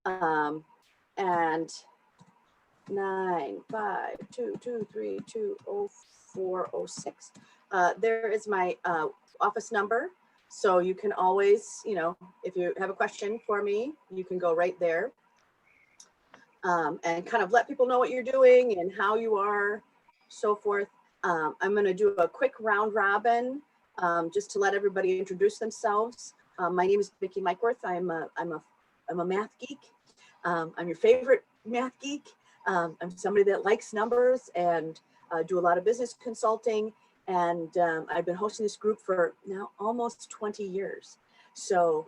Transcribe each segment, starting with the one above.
And 95223200406. There is my office number. So you can always, if you have a question for me, you can go right there. And kind of let people know what you're doing and how you are, so forth. I'm going to do a quick round robin just to let everybody introduce themselves. My name is Vicki Mikeworth. I'm a math geek. I'm your favorite math geek. I'm somebody that likes numbers and do a lot of business consulting. And I've been hosting this group for now almost 20 years. So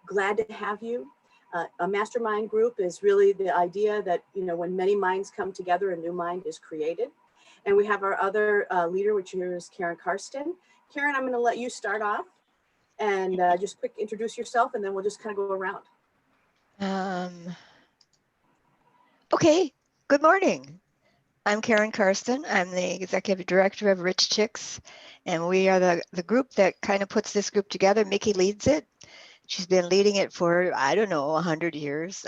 glad to have you. A mastermind group is really the idea that, when many minds come together, a new mind is created. And we have our other leader, which is Karen Karsten. Karen, I'm going to let you start off and just quick introduce yourself, and then we'll just kind of go around. Okay, good morning. I'm Karen Karsten. I'm the executive director of Rich Chicks, and we are the group that kind of puts this group together. Mickey leads it. She's been leading it for, 100 years.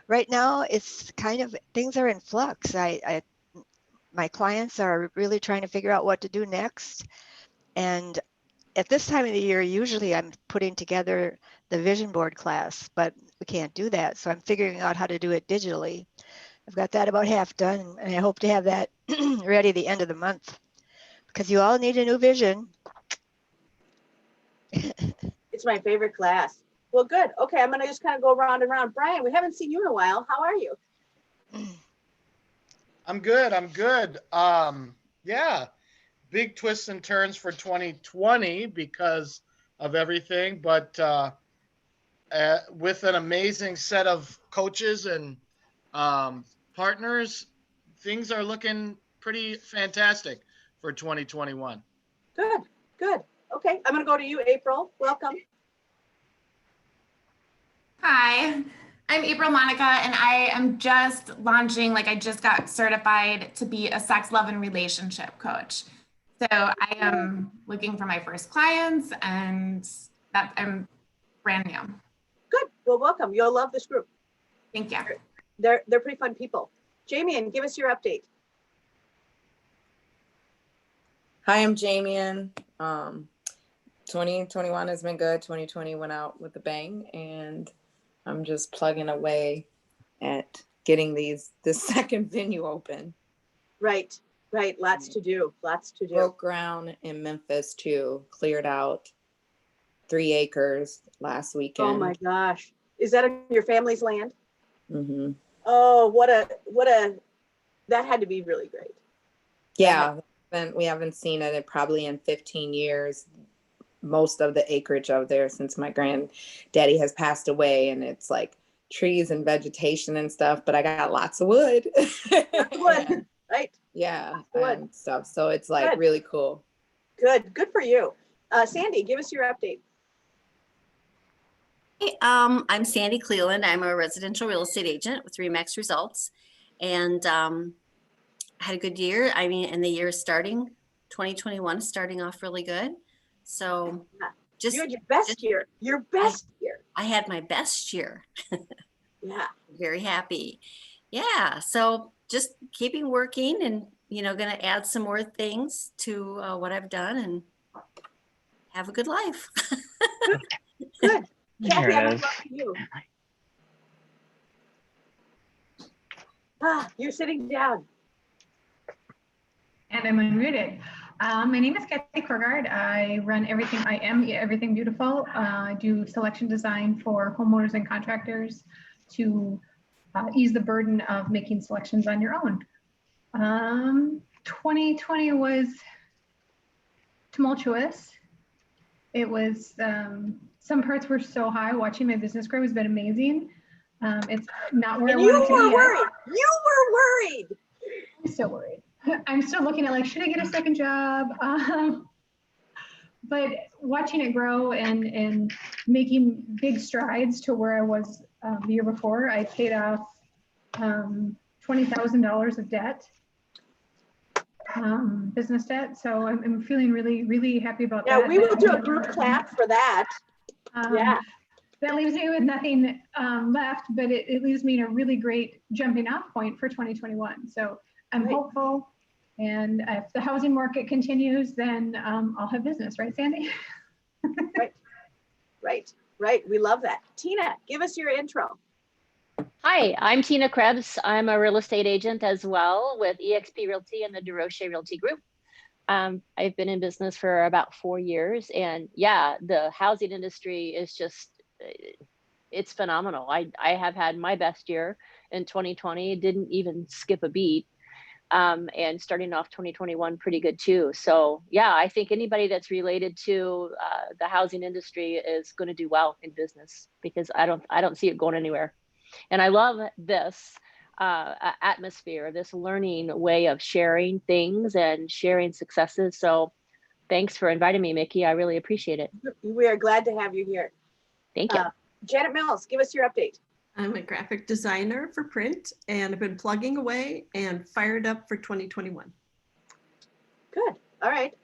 Right now, it's kind of, things are in flux. My clients are really trying to figure out what to do next. And at this time of the year, usually I'm putting together the vision board class, but we can't do that. So I'm figuring out how to do it digitally. I've got that about half done, and I hope to have that ready the end of the month, because you all need a new vision. It's my favorite class. Well, good. Okay, I'm going to just kind of go round and round. Brian, we haven't seen you in a while. How are you? I'm good. Yeah, big twists and turns for 2020 because of everything, but with an amazing set of coaches and partners, things are looking pretty fantastic for 2021. Good, good. Okay, I'm going to go to you, April. Welcome. Hi, I'm April Monica, and I am just launching, I just got certified to be a sex, love, and relationship coach. So I am looking for my first clients, and that I'm brand new. Good. Well, welcome. You'll love this group. Thank you. They're pretty fun people. Jamian, give us your update. Hi, I'm Jamian. 2021 has been good. 2020 went out with a bang, and I'm just plugging away at getting this second venue open. Right. Lots to do. Broke ground in Memphis too. Cleared out 3 acres last weekend. Oh my gosh. Is that on your family's land? Mm-hmm. Oh, that had to be really great. Yeah, we haven't seen it probably in 15 years. Most of the acreage out there since my granddaddy has passed away, and it's like trees and vegetation and stuff, but I got lots of wood. Wood, right? Yeah, wood and stuff. So it's like good. Really cool. Good for you. Sandy, give us your update. Hey, I'm Sandy Cleland. I'm a residential real estate agent with RE/MAX Results, and had a good year. I mean, and the year starting 2021 starting off really good. So you had your best year. I had my best year. Yeah. Very happy. Yeah. So just keeping working and, going to add some more things to what I've done and have a good life. Good. Kathy, I'm going to talk to you. You're sitting down. And I'm unmuted. My name is Kathy Korgard. I run everything. I am Everything Beautiful. I do selection design for homeowners and contractors to ease the burden of making selections on your own. 2020 was tumultuous. It was, some parts were so high. Watching my business grow has been amazing. It's not where I wanted to be. You were worried. I'm still worried. I'm still looking at should I get a second job? But watching it grow and making big strides to where I was the year before, I paid off $20,000 of debt, business debt. So I'm feeling really, really happy about that. Yeah, we will do a group clap for that. Yeah. that leaves me with nothing left, but it leaves me in a really great jumping off point for 2021. So I'm Right. hopeful. And if the housing market continues, then I'll have business, right, Sandy? Right. We love that. Tina, give us your intro. Hi, I'm Tina Krebs. I'm a real estate agent as well with eXp Realty and the DeRoche Realty Group. I've been in business for about 4 years, and yeah, the housing industry is just, it's phenomenal. I have had my best year in 2020, didn't even skip a beat. And starting off 2021 pretty good too. So yeah, I think anybody that's related to the housing industry is going to do well in business, because I don't see it going anywhere. And I love this atmosphere, this learning way of sharing things and sharing successes. So thanks for inviting me, Mickey. I really appreciate it. We are glad to have you here. Thank you. Janet Mills, give us your update. I'm a graphic designer for print, and I've been plugging away and fired up for 2021. Good. All right.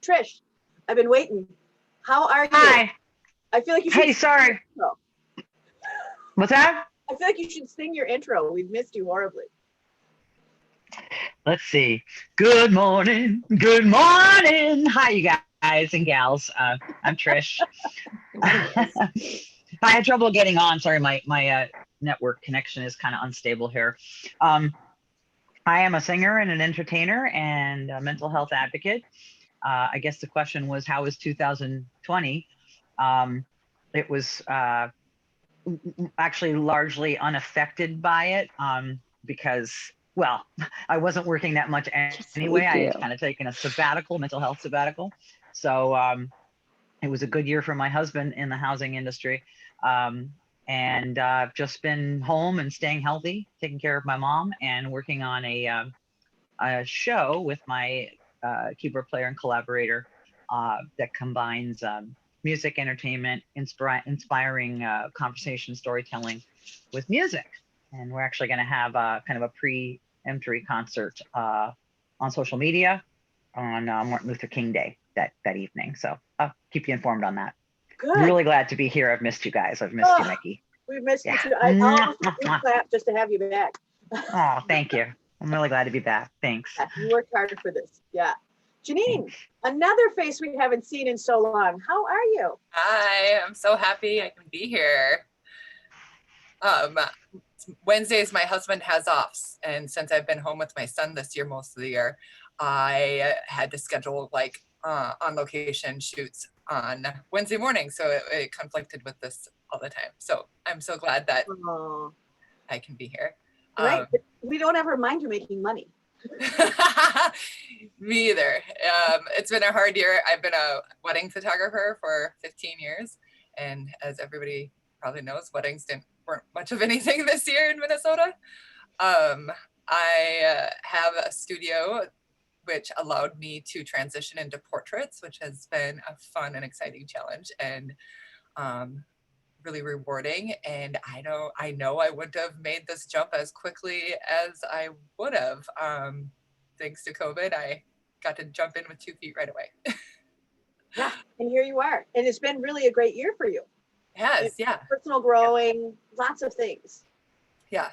Trish, I've been waiting. How are you? Hi. I feel like you should. Hey, sorry. What's that? I feel like you should sing your intro. We've missed you horribly. Let's see. Good morning. Good morning. Hi, you guys and gals. I'm Trish. I had trouble getting on. Sorry, my network connection is kind of unstable here. I am a singer and an entertainer and a mental health advocate. I guess the question was, how was 2020? It was actually largely unaffected by it because, well, I wasn't working that much anyway. I had kind of taken a sabbatical, mental health sabbatical. So it was a good year for my husband in the housing industry. And I've just been home and staying healthy, taking care of my mom, and working on a show with my keyboard player and collaborator that combines music, entertainment, inspiring conversation storytelling with music. And we're actually going to have kind of a pre-entry concert on social media on Martin Luther King Day that evening. So I'll keep you informed on that. Good. Really glad to be here. I've missed you guys. I've missed you, Mickey. We've missed you Yeah. too. I almost clap just to have you back. Oh, thank you. I'm really glad to be back. Thanks. You worked hard for this. Yeah. Janine, another face we haven't seen in so long. How are you? Hi, I'm so happy I can be here. Wednesdays, my husband has offs, and since I've been home with my son this year, most of the year, I had to schedule like on location shoots on Wednesday morning, so it conflicted with this all the time. So I'm so glad that I can be here. Right, but we don't ever mind you making money. Me either. It's been a hard year. I've been a wedding photographer for 15 years, and as everybody probably knows, weddings weren't much of anything this year in Minnesota. I have a studio which allowed me to transition into portraits, which has been a fun and exciting challenge, and really rewarding. And I know I wouldn't have made this jump as quickly as I would have. Thanks to COVID, I got to jump in with 2 feet right away. Yeah, and here you are. And it's been really a great year for you. Yes, yeah. Personal growing, lots of things. Yeah.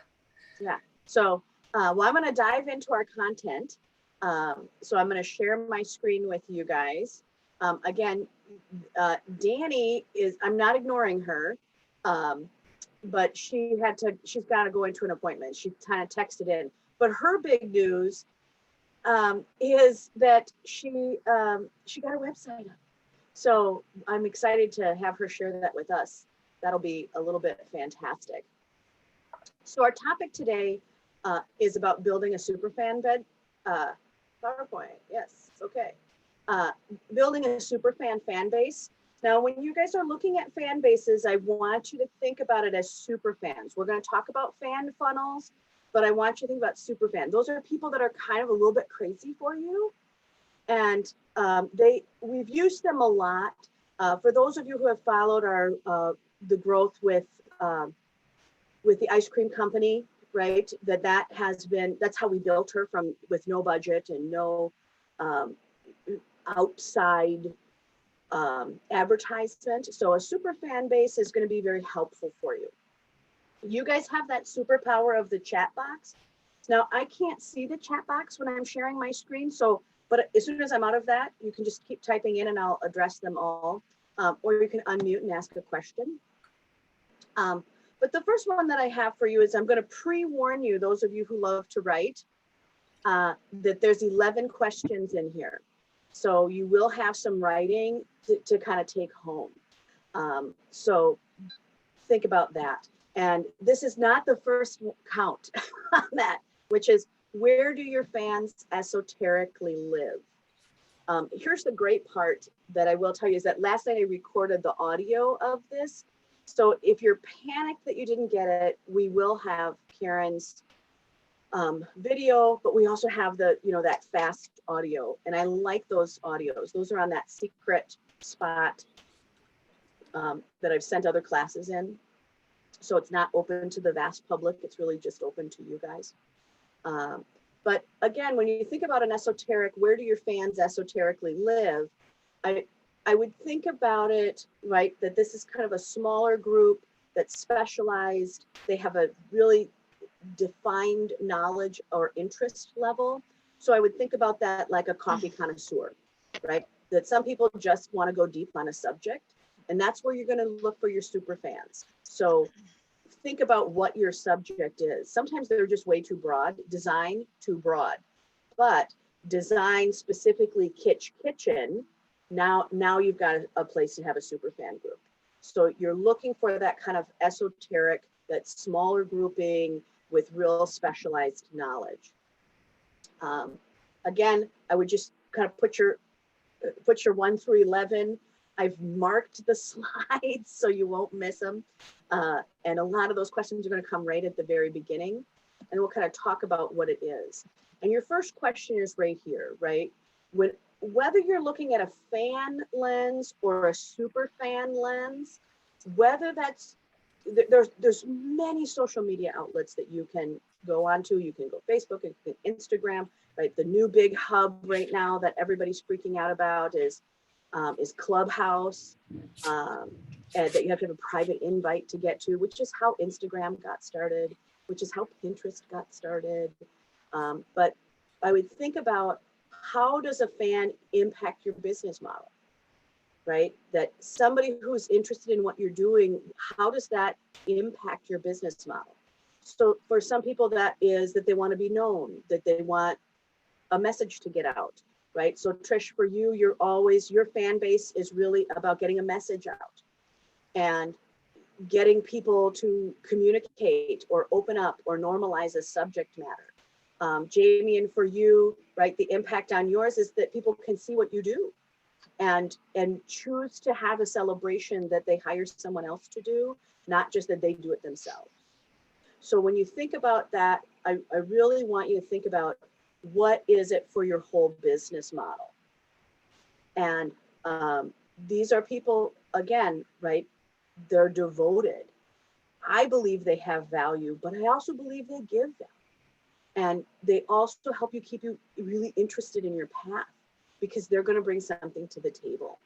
Yeah. So, well, I'm going to dive into our content. So I'm going to share my screen with you guys. Again, Danny I'm not ignoring her, but she's got to go into an appointment. She kind of texted in, but her big news is that she got a website up. So I'm excited to have her share that with us. That'll be a little bit fantastic. So our topic today is about building a superfan bed. PowerPoint, yes, okay. Building a superfan fan base. Now, when you guys are looking at fan bases, I want you to think about it as super fans. We're going to talk about fan funnels, but I want you to think about super fan. Those are people that are kind of a little bit crazy for you. And we've used them a lot. For those of you who have followed the growth with the ice cream company, right? That's how we built her with no budget and no outside advertisement. So a super fan base is going to be very helpful for you. You guys have that superpower of the chat box. Now I can't see the chat box when I'm sharing my screen. So, but as soon as I'm out of that, you can just keep typing in and I'll address them all. Or you can unmute and ask a question. But the first one that I have for you is I'm going to pre-warn you, those of you who love to write, that there's 11 questions in here. So you will have some writing to kind of take home. So think about that. And this is not the first count on that, which is, where do your fans esoterically live? Here's the great part that I will tell you is that last night I recorded the audio of this. So if you're panicked that you didn't get it, we will have Karen's video, but we also have the, that fast audio. And I like those audios. Those are on that secret spot that I've sent other classes in. So it's not open to the vast public. It's really just open to you guys. But again, when you think about an esoteric, where do your fans esoterically live? I would think about it, right, that this is kind of a smaller group that's specialized. They have a really defined knowledge or interest level. So I would think about that like a coffee connoisseur, right? That some people just want to go deep on a subject, and that's where you're going to look for your super fans. So think about what your subject is. Sometimes they're just way too broad, design too broad, but design specifically kitchen. Now you've got a place to have a super fan group. So you're looking for that kind of esoteric, that smaller grouping with real specialized knowledge. Again, I would just kind of put your 1 through 11. I've marked the slides so you won't miss them. And a lot of those questions are going to come right at the very beginning. And we'll kind of talk about what it is. And your first question is right here, right? Whether you're looking at a fan lens or a super fan lens, whether that's, there's many social media outlets that you can go onto. You can go Facebook, you can Instagram, right? The new big hub right now that everybody's freaking out about is Clubhouse, and that you have to have a private invite to get to, which is how Instagram got started, which is how Pinterest got started. But I would think about, how does a fan impact your business model, right? That somebody who's interested in what you're doing, how does that impact your business model? So for some people that is that they want to be known, that they want a message to get out, right? So Trish, for you, your fan base is really about getting a message out and getting people to communicate or open up or normalize a subject matter. Jamie, and for you, right, the impact on yours is that people can see what you do and choose to have a celebration that they hire someone else to do, not just that they do it themselves. So when you think about that, I really want you to think about, what is it for your whole business model? And these are people, again, right, they're devoted. I believe they have value, but I also believe they give value. And they also help you keep you really interested in your path, because they're going to bring something to the table.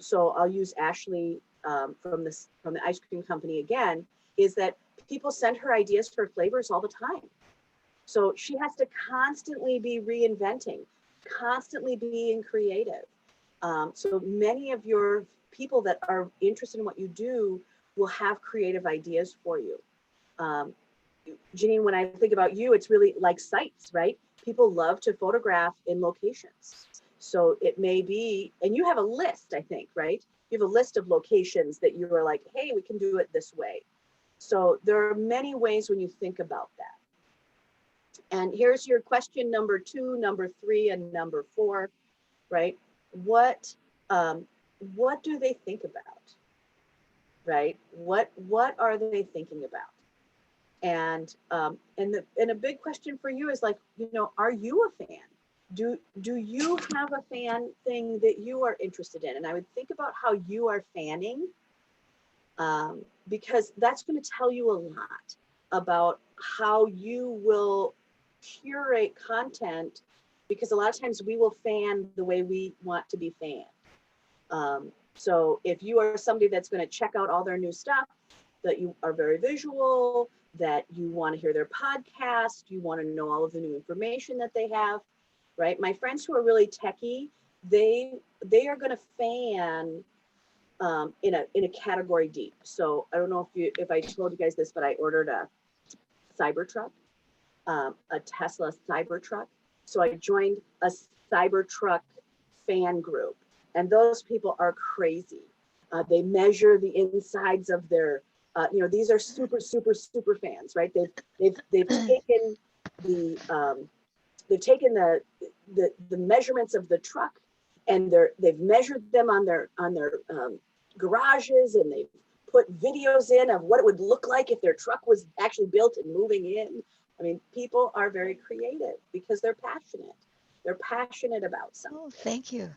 So I'll use Ashley from the ice cream company again, is that people send her ideas for flavors all the time. So she has to constantly be reinventing, constantly being creative. So many of your people that are interested in what you do will have creative ideas for you. Janine, when I think about you, it's really like sites, right? People love to photograph in locations. So it may be, and you have a list, I think, right? You have a list of locations that you are like, hey, we can do it this way. So there are many ways when you think about that. And here's your question number 2, number 3, and number 4, right? What do they think about, right? What are they thinking about? And a big question for you is like, are you a fan? Do you have a fan thing that you are interested in? And I would think about how you are fanning, because that's going to tell you a lot about how you will curate content, because a lot of times we will fan the way we want to be fanned. So if you are somebody that's going to check out all their new stuff, that you are very visual, that you want to hear their podcast, you want to know all of the new information that they have, right? My friends who are really techie, they are going to fan in a category deep. So I don't know if I told you guys this, but I ordered a Cybertruck, a Tesla Cybertruck. So I joined a Cybertruck fan group, and those people are crazy. They measure the insides of their, these are super fans, right? They've taken the measurements of the truck, and they've measured them on their garages, and they've put videos in of what it would look like if their truck was actually built and moving in. I mean, people are very creative because they're passionate. They're passionate about something. Oh, thank you.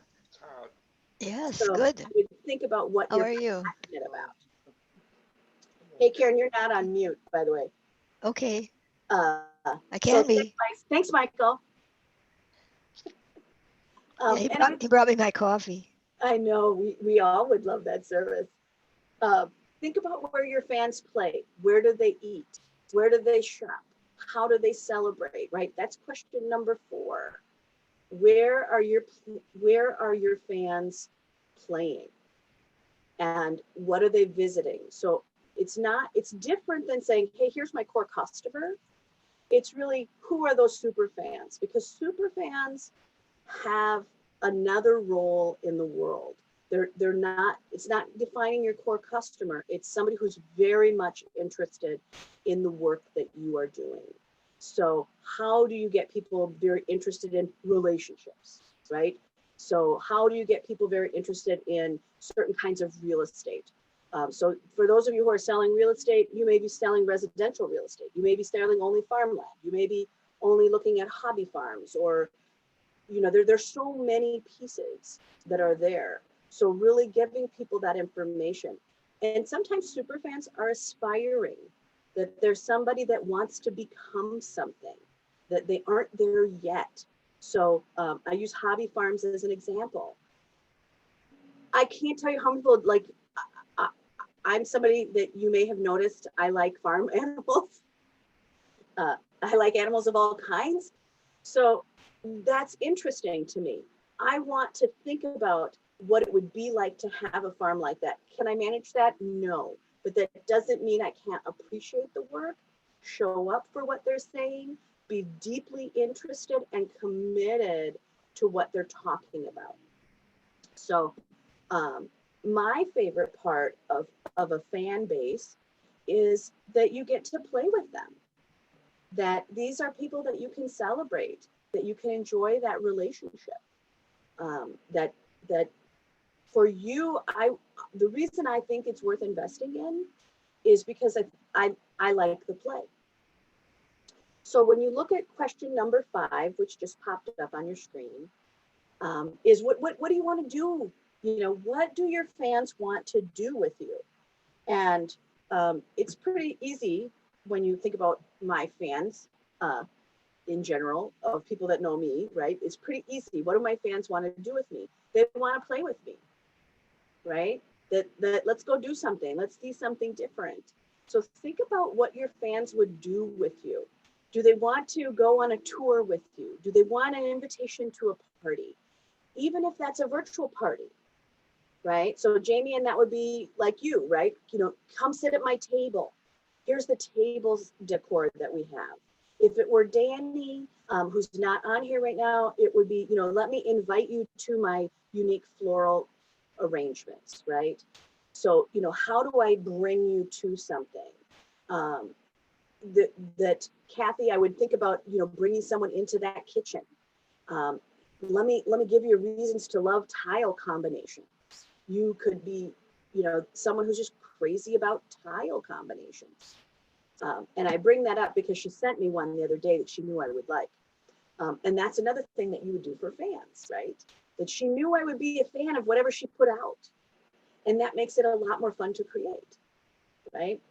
Yes, So good. I would think about what How you're are you? passionate about. Hey, Karen, you're not on mute, by the way. Okay, I I can be. Thanks, Michael. Yeah, he brought me my coffee. I know we all would love that service. Think about where your fans play. Where do they eat? Where do they shop? How do they celebrate? Right? That's question number 4. Where are your fans playing? And what are they visiting? So it's different than saying, hey, here's my core customer. It's really, who are those super fans? Because super fans have another role in the world. It's not defining your core customer. It's somebody who's very much interested in the work that you are doing. So how do you get people very interested in relationships, right? So how do you get people very interested in certain kinds of real estate? So for those of you who are selling real estate, you may be selling residential real estate. You may be selling only farmland. You may be only looking at hobby farms, or there's so many pieces that are there. So really giving people that information. And sometimes super fans are aspiring, that there's somebody that wants to become something, that they aren't there yet. So I use hobby farms as an example. I can't tell you how many people, like, I'm somebody that you may have noticed, I like farm animals. I like animals of all kinds. So that's interesting to me. I want to think about what it would be like to have a farm like that. Can I manage that? No, but that doesn't mean I can't appreciate the work, show up for what they're saying, be deeply interested and committed to what they're talking about. So my favorite part of a fan base is that you get to play with them, that these are people that you can celebrate, that you can enjoy that relationship, that for you, the reason I think it's worth investing in is because I like the play. So when you look at question number 5, which just popped up on your screen, is what do you want to do? What do your fans want to do with you? And it's pretty easy when you think about my fans in general, of people that know me, right? It's pretty easy. What do my fans want to do with me? They want to play with me, right? That let's go do something. Let's see something different. So think about what your fans would do with you. Do they want to go on a tour with you? Do they want an invitation to a party? Even if that's a virtual party, right? So Jamie, and that would be like you, right? Come sit at my table. Here's the tables decor that we have. If it were Danny, who's not on here right now, it would be, let me invite you to my unique floral arrangements, right? So, how do I bring you to something? That Kathy, I would think about, bringing someone into that kitchen. Let me give you reasons to love tile combinations. You could be, someone who's just crazy about tile combinations. And I bring that up because she sent me one the other day that she knew I would like. And that's another thing that you would do for fans, right? That she knew I would be a fan of whatever she put out. And that makes it a lot more fun to create, right?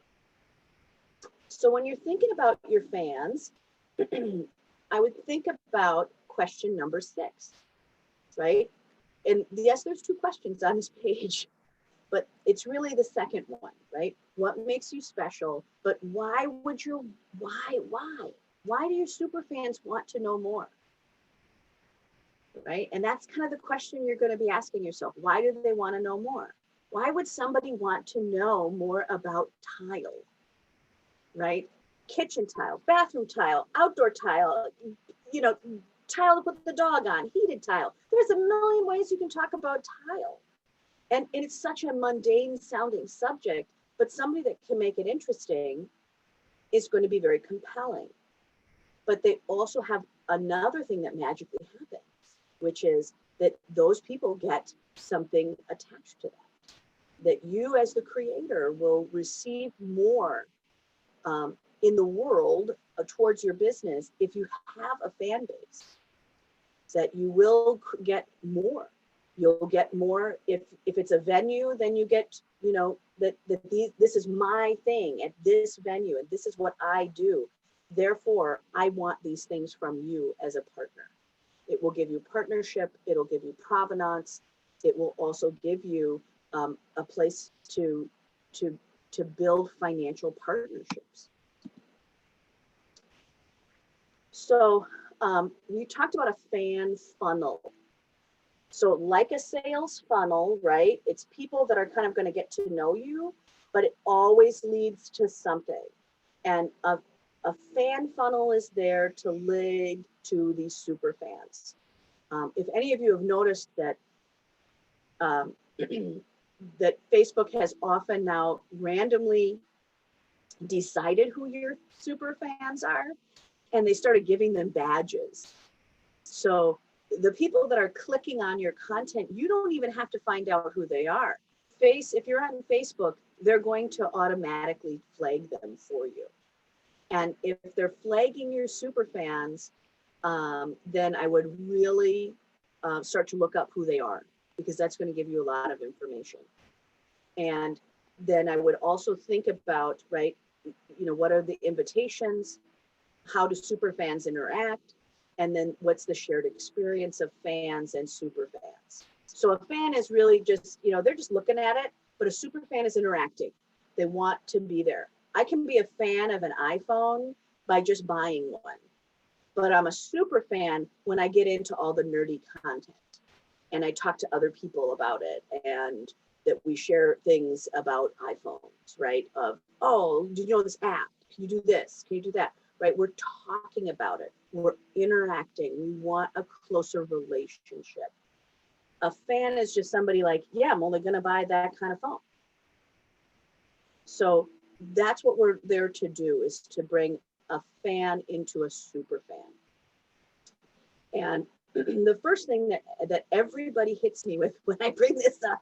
So when you're thinking about your fans, I would think about question number 6, right? and yes, there's 2 questions on this page, but it's really the second one, right? What makes you special? But why do your super fans want to know more? Right? And that's kind of the question you're going to be asking yourself. Why do they want to know more? Why would somebody want to know more about tile? Right? Kitchen tile, bathroom tile, outdoor tile, you know, tile to put the dog on, heated tile. There's a million ways you can talk about tile. And it's such a mundane sounding subject, but somebody that can make it interesting is going to be very compelling. But they also have another thing that magically happens, which is that those people get something attached to that you as the creator will receive more in the world towards your business if you have a fan base, that you will get more. You'll get more if it's a venue, then you get, you know, this is my thing at this venue and this is what I do. Therefore, I want these things from you as a partner. It will give you partnership. It'll give you provenance. It will also give you a place to build financial partnerships. So we talked about a fan funnel. So like a sales funnel, right? It's people that are kind of going to get to know you, but it always leads to something. And a fan funnel is there to lead to these super fans. If any of you have noticed that that Facebook has often now randomly decided who your super fans are, and they started giving them badges. So the people that are clicking on your content, you don't even have to find out who they are. If you're on Facebook, they're going to automatically flag them for you. And if they're flagging your super fans, then I would really start to look up who they are, because that's going to give you a lot of information. And then I would also think about, right, you know, what are the invitations? How do super fans interact? And then what's the shared experience of fans and super fans? So a fan is really just, you know, they're just looking at it, but a super fan is interacting. They want to be there. I can be a fan of an iPhone by just buying one, but I'm a super fan when I get into all the nerdy content and I talk to other people about it, and that we share things about iPhones, right? Of, oh, do you know this app? Can you do this? Can you do that? Right? We're talking about it. We're interacting. We want a closer relationship. A fan is just somebody like, yeah, I'm only going to buy that kind of phone. So that's what we're there to do, is to bring a fan into a super fan. And the first thing that everybody hits me with when I bring this up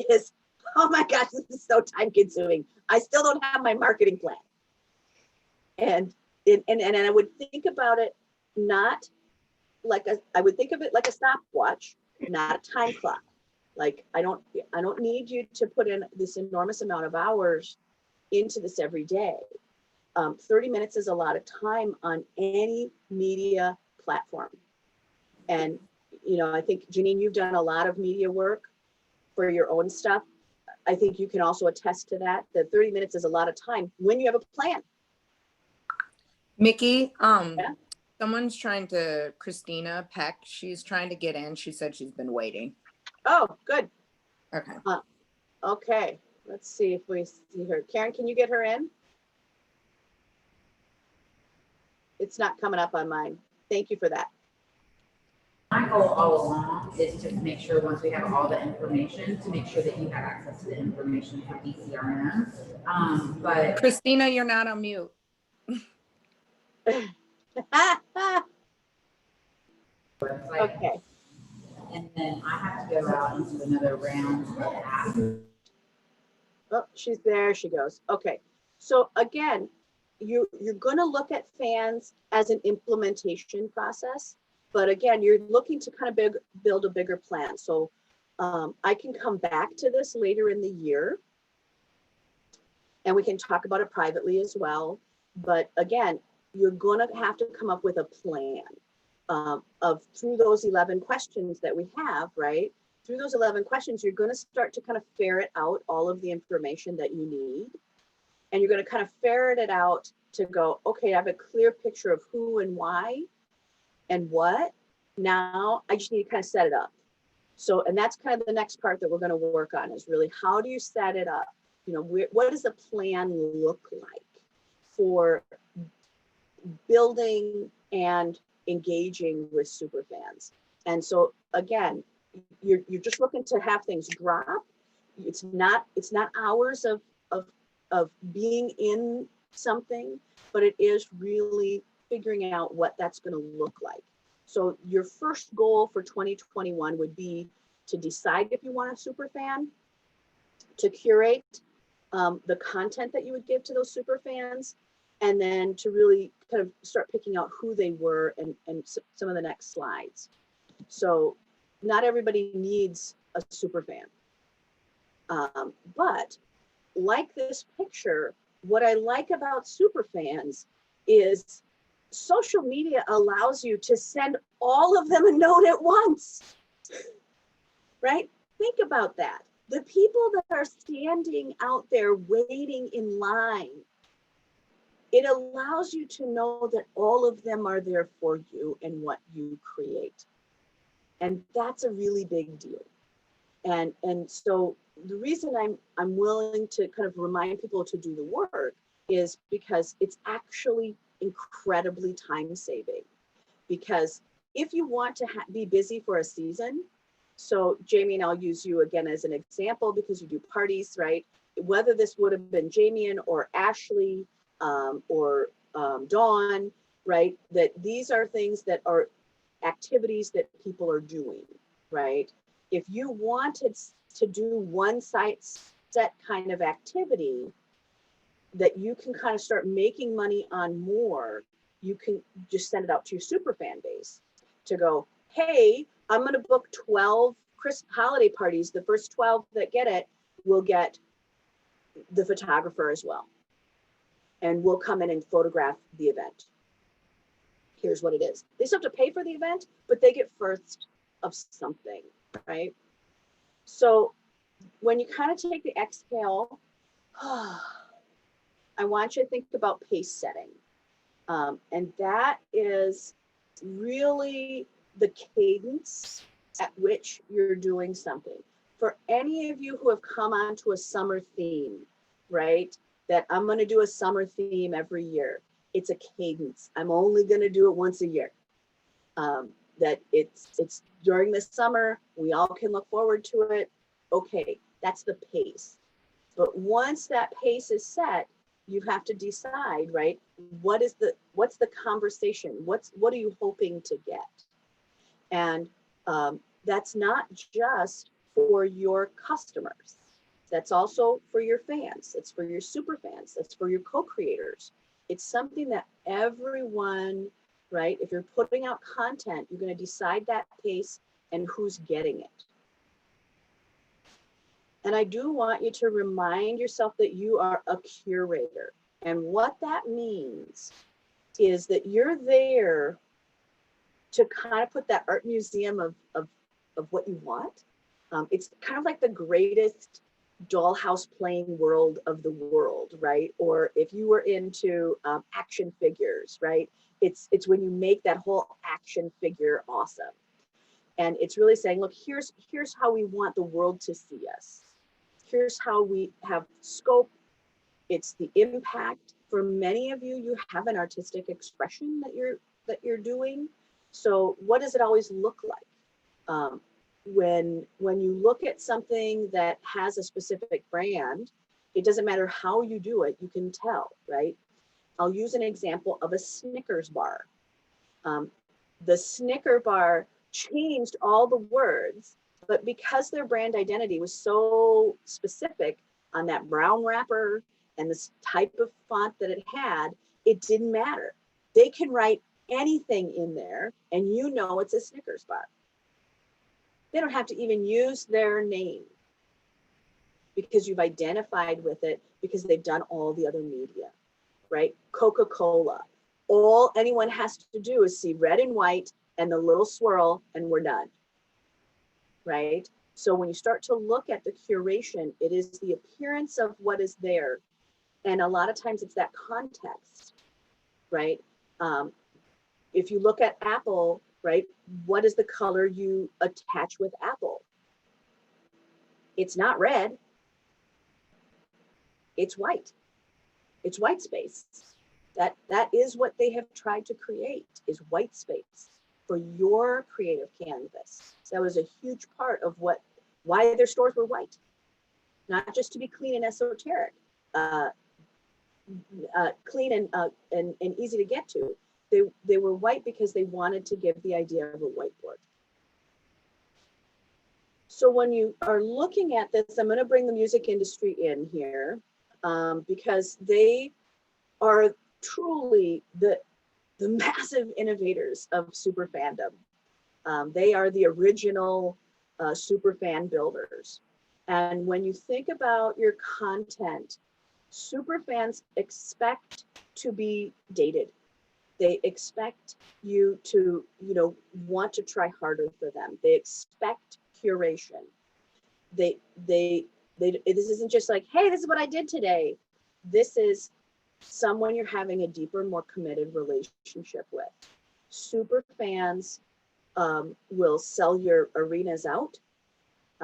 is, oh my gosh, this is so time consuming. I still don't have my marketing plan. And I would think about it not like I would think of it like a stopwatch, not a time clock. Like I don't need you to put in this enormous amount of hours into this every day. 30 minutes is a lot of time on any media platform. And, you know, I think, Janine, you've done a lot of media work for your own stuff. I think you can also attest to that 30 minutes is a lot of time when you have a plan. Mickey, someone's trying to, Christina Peck, she's trying to get in. She said she's been waiting. Oh, good. Okay. Okay, let's see if we see her. Karen, can you get her in? It's not coming up on mine. Thank you for that. My goal all along is to make sure, once we have all the information, to make sure that you have access to the information for DCRM. But Christina, you're not on mute. Okay. And then I have to go out into another round. Oh, she's there. She goes. Okay. So again, you're going to look at fans as an implementation process. But again, you're looking to kind of build a bigger plan. So I can come back to this later in the year, and we can talk about it privately as well. But again, you're going to have to come up with a plan of through those 11 questions that we have, right? through those 11 questions, you're going to start to kind of ferret out all of the information that you need. And you're going to kind of ferret it out to go, okay, I have a clear picture of who and why and what. Now I just need to kind of set it up. So, and that's kind of the next part that we're going to work on, is really, how do you set it up? You know, what does the plan look like for building and engaging with superfans? And so again, you're just looking to have things drop. It's not hours of being in something, but it is really figuring out what that's going to look like. So your first goal for 2021 would be to decide if you want a superfan, to curate the content that you would give to those superfans, and then to really kind of start picking out who they were and some of the next slides. So not everybody needs a superfan. But like this picture, what I like about superfans is social media allows you to send all of them a note at once, right? Think about that. The people that are standing out there waiting in line, it allows you to know that all of them are there for you and what you create. And that's a really big deal. And so the reason I'm willing to kind of remind people to do the work is because it's actually incredibly time saving. Because if you want to be busy for a season, so Jamie, and I'll use you again as an example because you do parties, right? Whether this would have been Jamie or Ashley or Dawn, right? That these are things that are activities that people are doing, right? If you wanted to do one set kind of activity that you can kind of start making money on more, you can just send it out to your super fan base to go, hey, I'm going to book 12 Christmas holiday parties. The first 12 that get it will get the photographer as well. And we'll come in and photograph the event. Here's what it is. They still have to pay for the event, but they get first of something, right? So when you kind of take the exhale, I want you to think about pace setting. And that is really the cadence at which you're doing something. For any of you who have come onto a summer theme, right? That I'm going to do a summer theme every year. It's a cadence. I'm only going to do it once a year. That it's during the summer, we all can look forward to it. Okay, that's the pace. But once that pace is set, you have to decide, right? What's the conversation? What are you hoping to get? And that's not just for your customers. That's also for your fans. It's for your super fans. That's for your co-creators. It's something that everyone, right? If you're putting out content, you're going to decide that pace and who's getting it. And I do want you to remind yourself that you are a curator. And what that means is that you're there to kind of put that art museum of what you want. It's kind of like the greatest dollhouse playing world of the world, right? Or if you were into action figures, right? It's when you make that whole action figure awesome. And it's really saying, look, here's how we want the world to see us. Here's how we have scope. It's the impact. For many of you, you have an artistic expression that you're doing. So what does it always look like? When you look at something that has a specific brand, it doesn't matter how you do it, you can tell, right? I'll use an example of a Snickers bar. The Snicker bar changed all the words, but because their brand identity was so specific on that brown wrapper and this type of font that it had, it didn't matter. They can write anything in there and you know it's a Snickers bar. They don't have to even use their name because you've identified with it because they've done all the other media, right? Coca-Cola. All anyone has to do is see red and white and the little swirl and we're done, right? So when you start to look at the curation, it is the appearance of what is there. And a lot of times it's that context, right? If you look at Apple, right, what is the color you attach with Apple? It's not red. It's white. It's white space. That is what they have tried to create, is white space for your creative canvas. That was a huge part of why their stores were white, not just to be clean and esoteric, clean and easy to get to. They were white because they wanted to give the idea of a whiteboard. So when you are looking at this, I'm going to bring the music industry in here because they are truly the massive innovators of super fandom. They are the original super fan builders. And when you think about your content, super fans expect to be dated. They expect you to, want to try harder for them. They expect curation. This isn't just like, hey, this is what I did today. This is someone you're having a deeper, more committed relationship with. Super fans will sell your arenas out.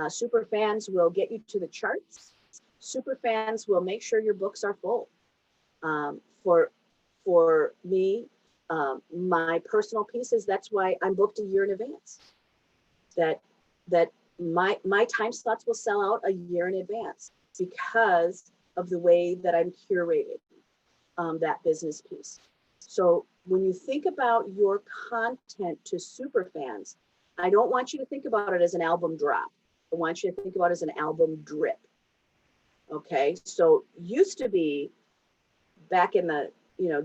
Super fans will get you to the charts. Super fans will make sure your books are full. For me, my personal pieces, that's why I'm booked a year in advance. That my time slots will sell out a year in advance because of the way that I'm curated that business piece. So when you think about your content to super fans, I don't want you to think about it as an album drop. I want you to think about it as an album drip. Okay, so used to be back in the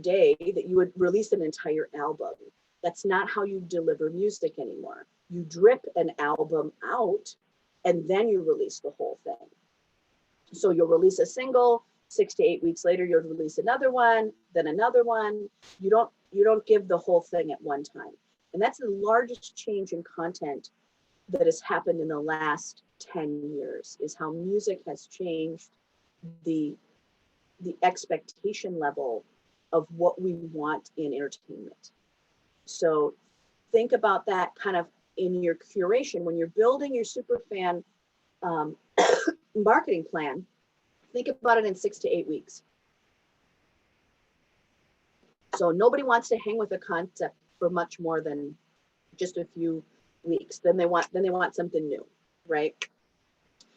day that you would release an entire album. That's not how you deliver music anymore. You drip an album out and then you release the whole thing. So you'll release a single, 6 to 8 weeks later, you'll release another one, then another one. You don't give the whole thing at one time. And that's the largest change in content that has happened in the last 10 years, is how music has changed the expectation level of what we want in entertainment. So think about that kind of in your curation. When you're building your super fan marketing plan, think about it in 6 to 8 weeks. So nobody wants to hang with a concept for much more than just a few weeks. Then they want something new, right?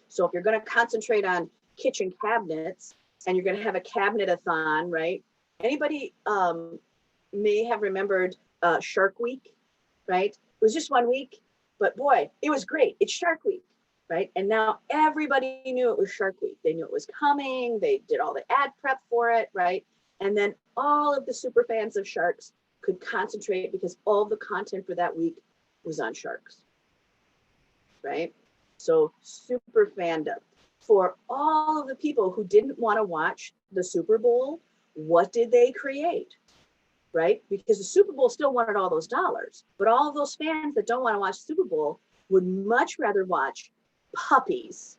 So if you're going to concentrate on kitchen cabinets and you're going to have a cabinet-a-thon, right? Anybody may have remembered Shark Week, right? It was just 1 week, but boy, it was great. It's Shark Week, right? And now everybody knew it was Shark Week. They knew it was coming. They did all the ad prep for it, right? And then all of the super fans of sharks could concentrate because all the content for that week was on sharks, right? So super fandom. For all of the people who didn't want to watch the Super Bowl, what did they create, right? Because the Super Bowl still wanted all those dollars, but all of those fans that don't want to watch Super Bowl would much rather watch puppies,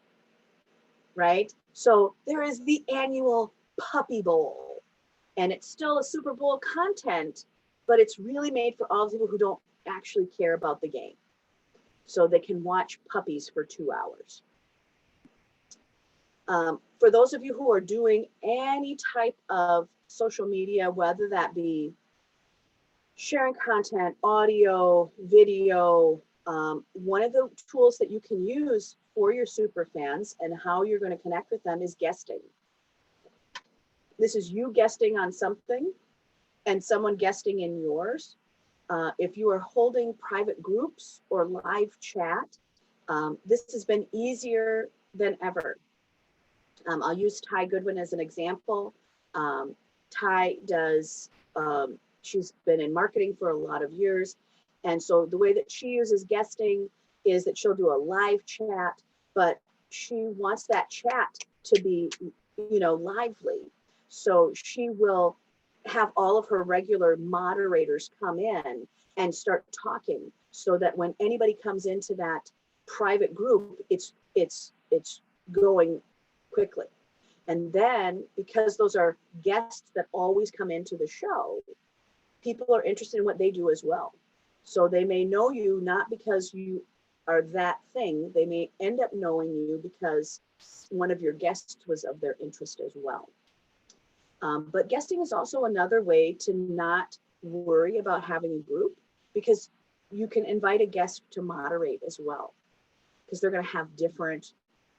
right? So there is the annual Puppy Bowl, and it's still a Super Bowl content, but it's really made for all the people who don't actually care about the game. So they can watch puppies for 2 hours. For those of you who are doing any type of social media, whether that be sharing content, audio, video, one of the tools that you can use for your super fans and how you're going to connect with them is guesting. This is you guesting on something and someone guesting in yours. If you are holding private groups or live chat, this has been easier than ever. I'll use Ty Goodwin as an example. Ty does, she's been in marketing for a lot of years. And so the way that she uses guesting is that she'll do a live chat, but she wants that chat to be, lively. So she will have all of her regular moderators come in and start talking so that when anybody comes into that private group, it's going quickly. And then because those are guests that always come into the show, people are interested in what they do as well. So they may know you not because you are that thing, they may end up knowing you because one of your guests was of their interest as well. But guesting is also another way to not worry about having a group, because you can invite a guest to moderate as well, because they're going to have different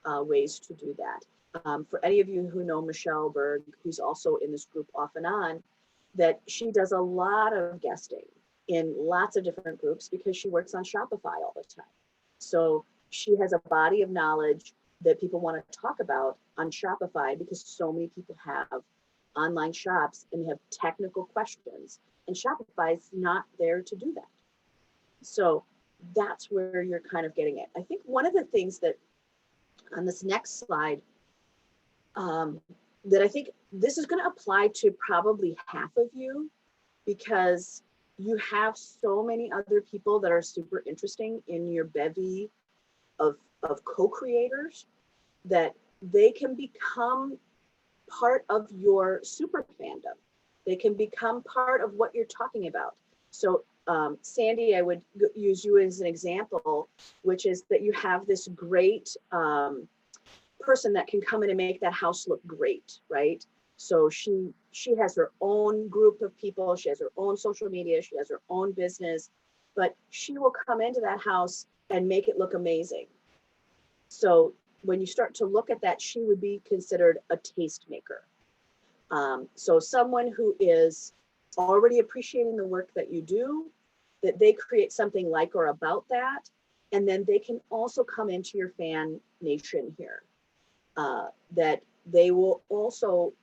ways to do that. For any of you who know Michelle Berg, who's also in this group off and on, that she does a lot of guesting in lots of different groups because she works on Shopify all the time. So she has a body of knowledge that people want to talk about on Shopify, because so many people have online shops and have technical questions, and Shopify is not there to do that. So that's where you're kind of getting it. I think one of the things that on this next slide, that I think this is going to apply to probably half of you, because you have so many other people that are super interesting in your bevy of co-creators, that they can become part of your super fandom. They can become part of what you're talking about. So Sandy, I would use you as an example, which is that you have this great person that can come in and make that house look great, right? So she has her own group of people, she has her own social media, she has her own business, but she will come into that house and make it look amazing. So when you start to look at that, she would be considered a tastemaker. So someone who is already appreciating the work that you do, that they create something like or about that, and then they can also come into your fan nation here. That they will also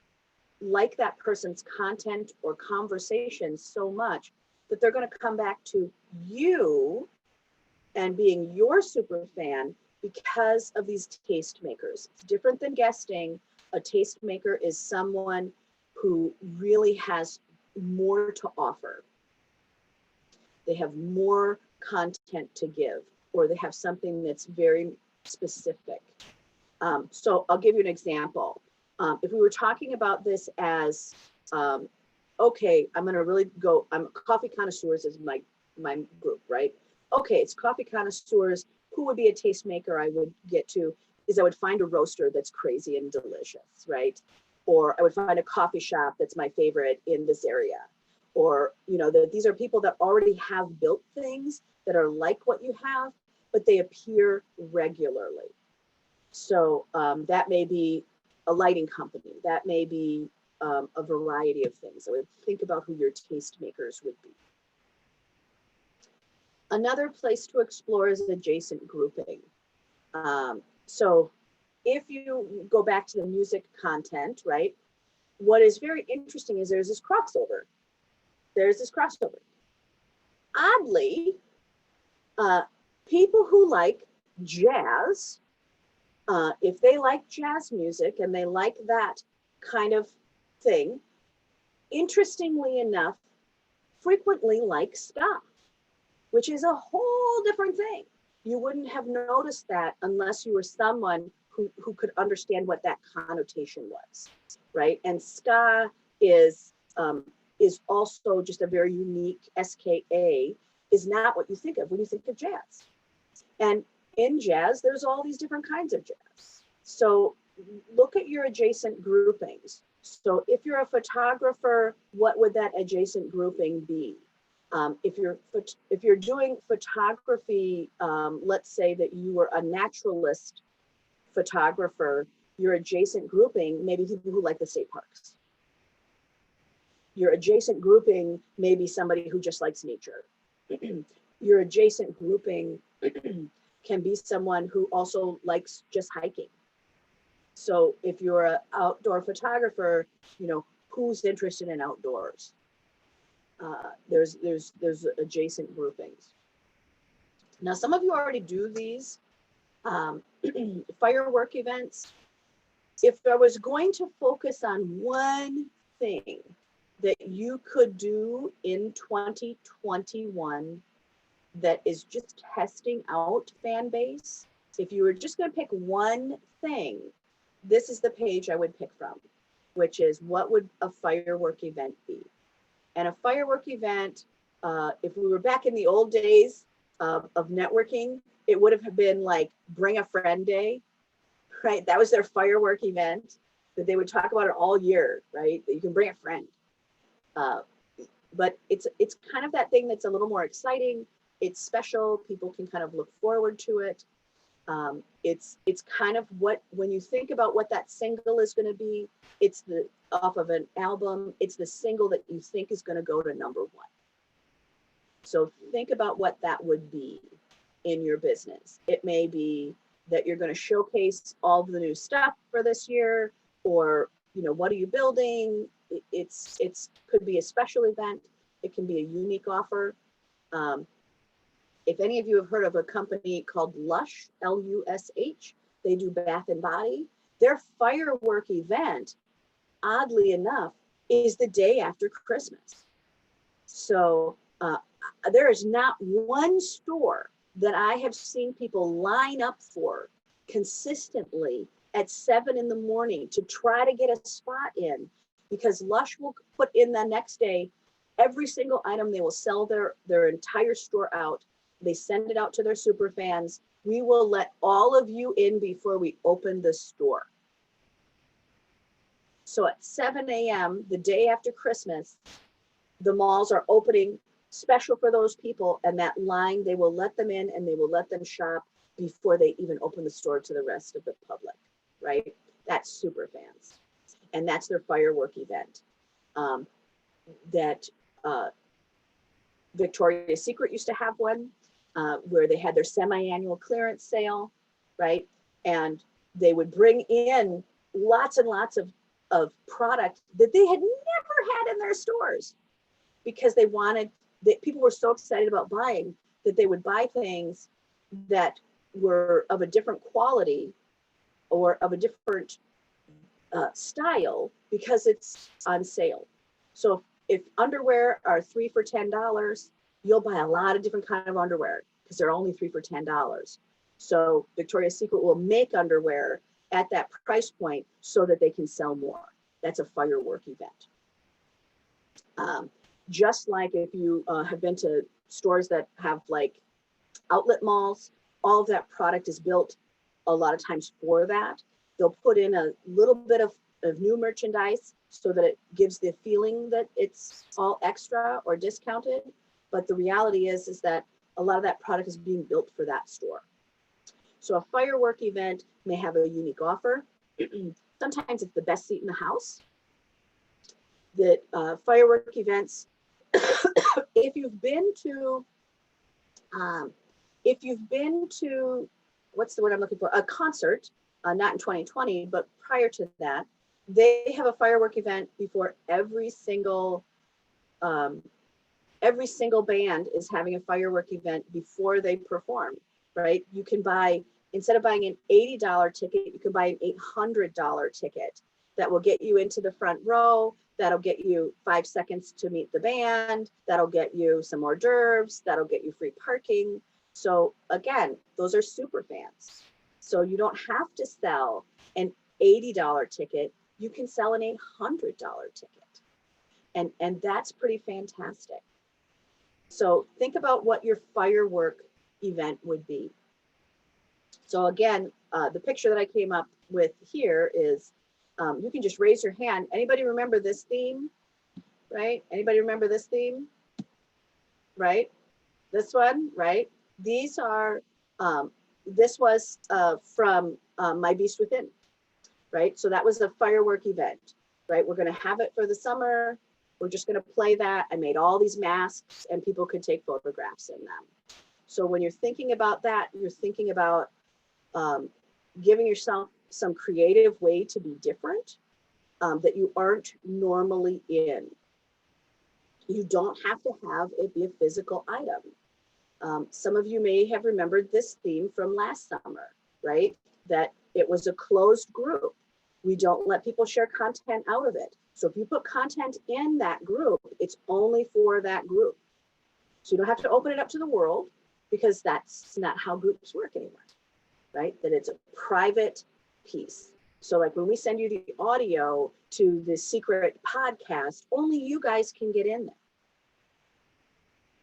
like that person's content or conversation so much that they're going to come back to you and being your super fan because of these tastemakers. It's different than guesting. A tastemaker is someone who really has more to offer. They have more content to give, or they have something that's very specific. So I'll give you an example. If we were talking about this as, okay, I'm gonna really go, Coffee Connoisseurs is my group, right? Okay, it's Coffee Connoisseurs. Who would be a tastemaker I would get to is I would find a roaster that's crazy and delicious, right? Or I would find a coffee shop that's my favorite in this area. Or, you know, these are people that already have built things that are like what you have, but they appear regularly. So that may be a lighting company, that may be a variety of things. I would think about who your tastemakers would be. Another place to explore is adjacent grouping. So if you go back to the music content, right, what is very interesting is there's this crossover. Oddly, people who like jazz, if they like jazz music and they like that kind of thing, interestingly enough, frequently like ska, which is a whole different thing. You wouldn't have noticed that unless you were someone who could understand what that connotation was, right? And ska is also just a very unique, SKA is not what you think of when you think of jazz. And in jazz, there's all these different kinds of jazz. So look at your adjacent groupings. So if you're a photographer, what would that adjacent grouping be? If you're doing photography, let's say that you were a naturalist photographer, your adjacent grouping may be people who like the state parks. Your adjacent grouping may be somebody who just likes nature. Your adjacent grouping can be someone who also likes just hiking. So if you're an outdoor photographer, you know, who's interested in outdoors? There's adjacent groupings. Now, some of you already do these firework events. If I was going to focus on one thing that you could do in 2021 that is just testing out fan base, if you were just going to pick one thing, this is the page I would pick from, which is what would a firework event be? And a firework event, if we were back in the old days of networking, it would have been like Bring a Friend Day, right? That was their firework event that they would talk about it all year, right? That you can bring a friend. But it's kind of that thing that's a little more exciting. It's special. People can kind of look forward to it. It's kind of what, when you think about what that single is going to be, it's the off of an album. It's the single that you think is going to go to #1. So think about what that would be in your business. It may be that you're going to showcase all of the new stuff for this year, or, you know, what are you building? It's could be a special event. It can be a unique offer. If any of you have heard of a company called Lush, L-U-S-H, they do bath and body. Their firework event, oddly enough, is the day after Christmas. So there is not one store that I have seen people line up for consistently at 7 in the morning to try to get a spot in, because Lush will put in the next day every single item. They will sell their entire store out. They send it out to their super fans. We will let all of you in before we open the store. So at 7 a.m., the day after Christmas, the malls are opening special for those people, and that line, they will let them in and they will let them shop before they even open the store to the rest of the public, right? That's super fans. And that's their firework event. Victoria's Secret used to have one where they had their semi-annual clearance sale, right? And they would bring in lots and lots of product that they had never had in their stores, because they wanted, that people were so excited about buying that they would buy things that were of a different quality or of a different style because it's on sale. So if underwear are 3 for $10, you'll buy a lot of different kind of underwear because they're only 3 for $10. So Victoria's Secret will make underwear at that price point so that they can sell more. That's a firework event. Just like if you have been to stores that have like outlet malls, all of that product is built a lot of times for that. They'll put in a little bit of new merchandise so that it gives the feeling that it's all extra or discounted. But the reality is that a lot of that product is being built for that store. So a firework event may have a unique offer. Sometimes it's the best seat in the house. That firework events, if you've been to, what's the word I'm looking for? A concert, not in 2020, but prior to that, they have a firework event before every single band is having a firework event before they perform, right? You can buy, instead of buying an $80 ticket, you can buy an $800 ticket that will get you into the front row. That'll get you 5 seconds to meet the band. That'll get you some hors d'oeuvres. That'll get you free parking. So again, those are super fans. So you don't have to sell an $80 ticket. You can sell an $800 ticket. And that's pretty fantastic. So think about what your firework event would be. So again, the picture that I came up with here is, you can just raise your hand. Anybody remember this theme, right? Anybody remember this theme, right? This one, right? These are, this was from My Beast Within, right? So that was a firework event, right? We're gonna have it for the summer. We're just gonna play that. I made all these masks and people could take photographs in them. So when you're thinking about that, you're thinking about giving yourself some creative way to be different that you aren't normally in. You don't have to have it be a physical item. Some of you may have remembered this theme from last summer, right? That it was a closed group. We don't let people share content out of it. So if you put content in that group, it's only for that group. So you don't have to open it up to the world. because that's not how groups work anymore, right? That it's a private piece. So like when we send you the audio to the secret podcast, only you guys can get in there,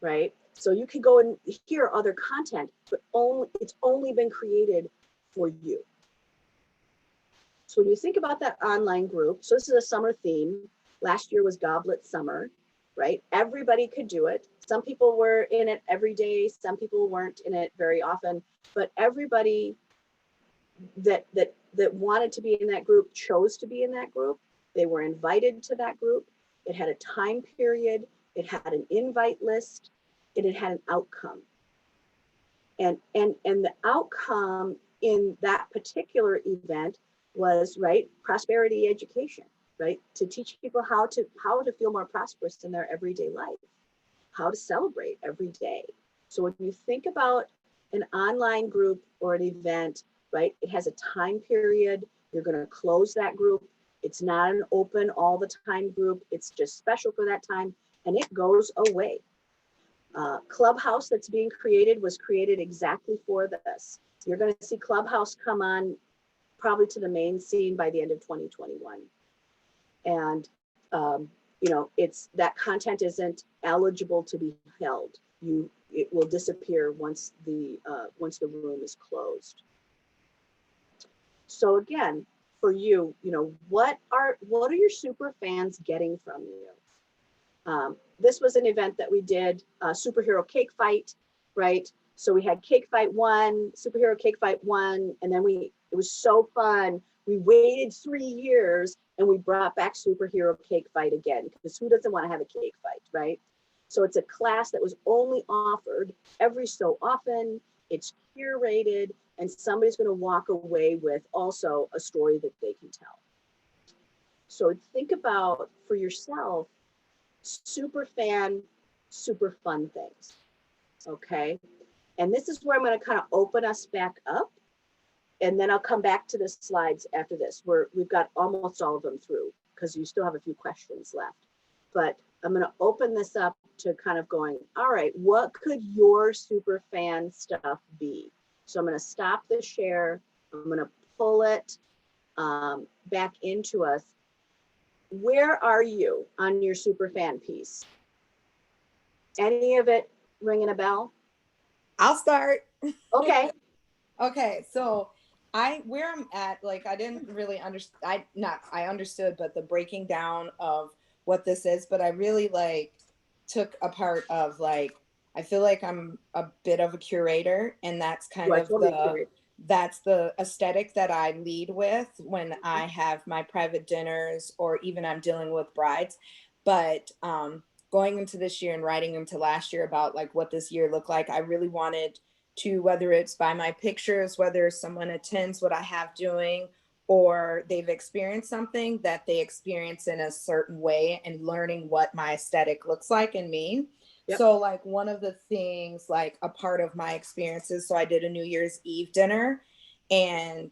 right? So you can go and hear other content, but it's only been created for you. So when you think about that online group, so this is a summer theme. Last year was Goblet Summer, right? Everybody could do it. Some people were in it every day. Some people weren't in it very often, but everybody that wanted to be in that group chose to be in that group. They were invited to that group. It had a time period. It had an invite list. And it had an outcome. And the outcome in that particular event was, right, prosperity education, right? To teach people how to feel more prosperous in their everyday life, how to celebrate every day. So when you think about an online group or an event, right, it has a time period. You're going to close that group. It's not an open all the time group. It's just special for that time, and it goes away. Clubhouse that's being created was created exactly for this. You're going to see Clubhouse come on probably to the main scene by the end of 2021. And, you know, that content isn't eligible to be held. It will disappear once the room is closed. So again, for you, you know, what are your super fans getting from you? This was an event that we did, Superhero Cake Fight, right? So we had Cake Fight 1, Superhero Cake Fight 1, and then it was so fun. We waited 3 years and we brought back Superhero Cake Fight again, because who doesn't want to have a cake fight, right? So it's a class that was only offered every so often. It's curated, and somebody's going to walk away with also a story that they can tell. So think about, for yourself, super fan, super fun things, okay? And this is where I'm going to kind of open us back up, and then I'll come back to the slides after this. We've got almost all of them through, because you still have a few questions left. But I'm going to open this up to kind of going, all right, what could your super fan stuff be? So I'm going to stop the share. I'm going to pull it back into us. Where are you on your super fan piece? Any of it ringing a bell? I'll start. Okay. Okay, so where I'm at, like, I didn't really understand. I understood, but the breaking down of what this is, but I really took a part of I feel like I'm a bit of a curator, and that's kind of that's the aesthetic that I lead with when I have my private dinners, or even I'm dealing with brides. But going into this year and writing into last year about what this year looked like, I really wanted to, whether it's by my pictures, whether someone attends what I have doing, or they've experienced something, that they experience in a certain way, and learning what my aesthetic looks like in me. Yep. So one of the things, a part of my experiences, so I did a New Year's Eve dinner, and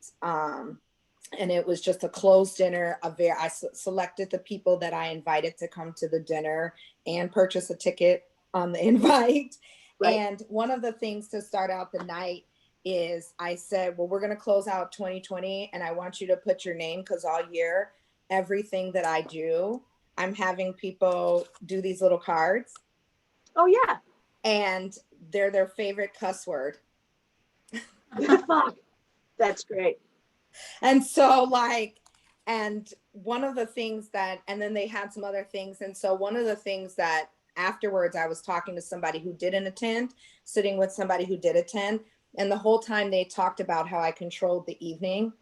it was just a closed dinner. I selected the people that I invited to come to the dinner and purchase a ticket on the invite. Right. And one of the things to start out the night is I said, well, we're going to close out 2020, and I want you to put your name, because all year, everything that I do, I'm having people do these little cards. Oh, yeah. And they're their favorite cuss word. That's great. And so and one of the things and then they had some other things. And so one of the things that afterwards, I was talking to somebody who didn't attend, sitting with somebody who did attend. And the whole time they talked about how I controlled the evening,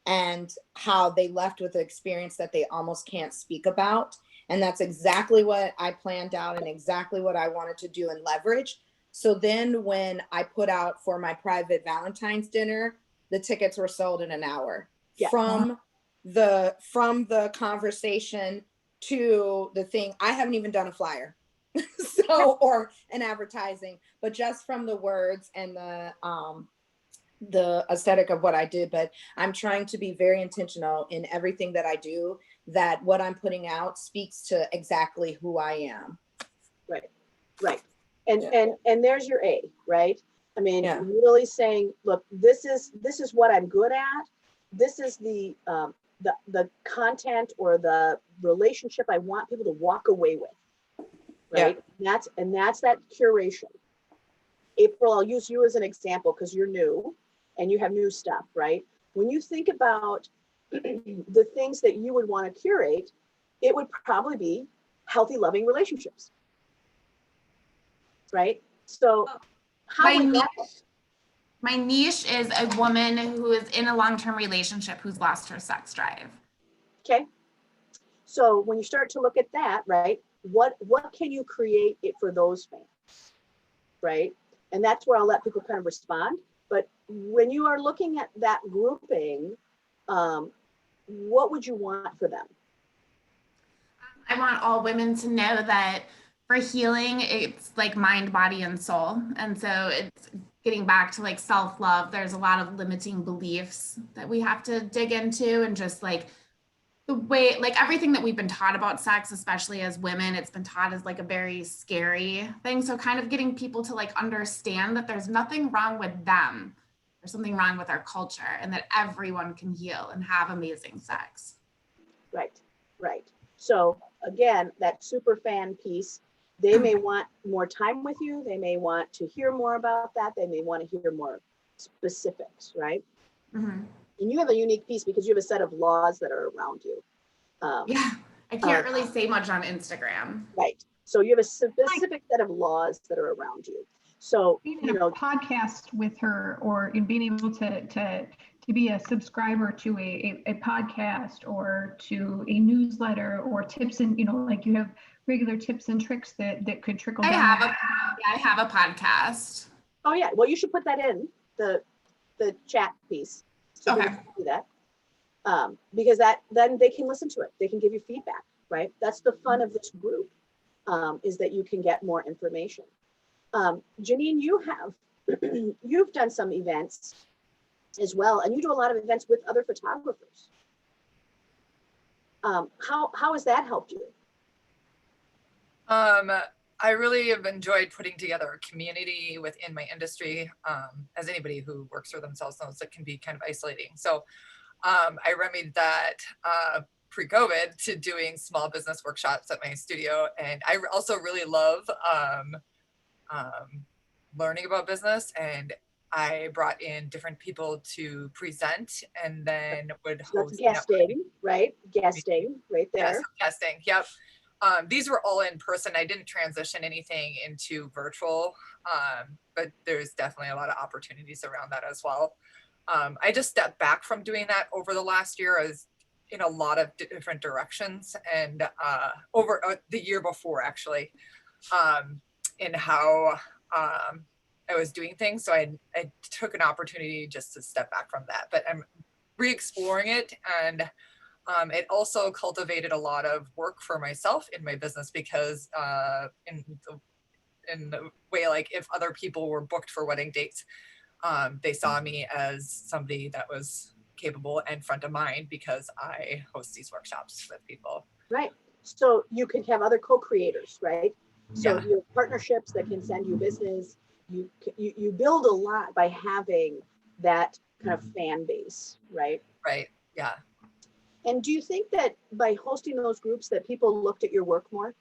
and how they left with an experience that they almost can't speak about. And that's exactly what I planned out, and exactly what I wanted to do and leverage. So then when I put out for my private Valentine's dinner, the tickets were sold in an hour. Yeah. From the conversation to the thing. I haven't even done a flyer. Or an advertising, but just from the words and the aesthetic of what I did. But I'm trying to be very intentional in everything that I do, that what I'm putting out speaks to exactly who I am. Right. And there's your A, right? I mean, Yeah. really saying, look, this is what I'm good at. This is the content or the relationship I want people to walk away with, right? And that's that curation. April, I'll use you as an example because you're new and you have new stuff, right? When you think about the things that you would want to curate, it would probably be healthy, loving relationships, right? So how would that? My niche is a woman who is in a long-term relationship who's lost her sex drive. Okay. So when you start to look at that, right, what can you create it for those fans, right? And that's where I'll let people kind of respond. But when you are looking at that grouping, what would you want for them? I want all women to know that for healing, it's like mind, body, and soul. And so it's getting back to like self-love. There's a lot of limiting beliefs that we have to dig into, and just like the way, like everything that we've been taught about sex, especially as women, it's been taught as like a very scary thing. So kind of getting people to like understand that there's nothing wrong with them. There's something wrong with our culture, and that everyone can heal and have amazing sex. Right, right. So again, that super fan piece, they may want more time with you. They may want to hear more about that. They may want to hear more specifics, right? Mm-hmm. And you have a unique piece because you have a set of laws that are around you. Yeah, I can't really say much on Instagram. Right. So you have a specific set of laws that are around you. So, Being in a podcast with her, or in being able to be a subscriber to a podcast or to a newsletter, or tips, and like you have regular tips and tricks that could trickle down. I have a podcast. Oh yeah, well you should put that in the chat piece. So okay. People can do that. Because then they can listen to it. They can give you feedback, right? That's the fun of this group, is that you can get more information. Janine, you've done some events as well, and you do a lot of events with other photographers. How has that helped you? I really have enjoyed putting together a community within my industry. As anybody who works for themselves knows, it can be kind of isolating. So I remedied that pre-COVID to doing small business workshops at my studio. And I also really love learning about business, and I brought in different people to present, and then would host. That's guesting, right? Guesting right there. Yes, guesting, yep. These were all in person. I didn't transition anything into virtual, but there's definitely a lot of opportunities around that as well. I just stepped back from doing that over the last year. I was in a lot of different directions, and over the year before actually, in how I was doing things. So I took an opportunity just to step back from that, but I'm re-exploring it. And it also cultivated a lot of work for myself in my business, because in the way, like if other people were booked for wedding dates, they saw me as somebody that was capable and front of mind because I host these workshops with people. Right. So you could have other co-creators, right? So Yeah. you have partnerships that can send you business. You build a lot by having that kind of fan base, right? Right. Yeah. And do you think that by hosting those groups that people looked at your work more?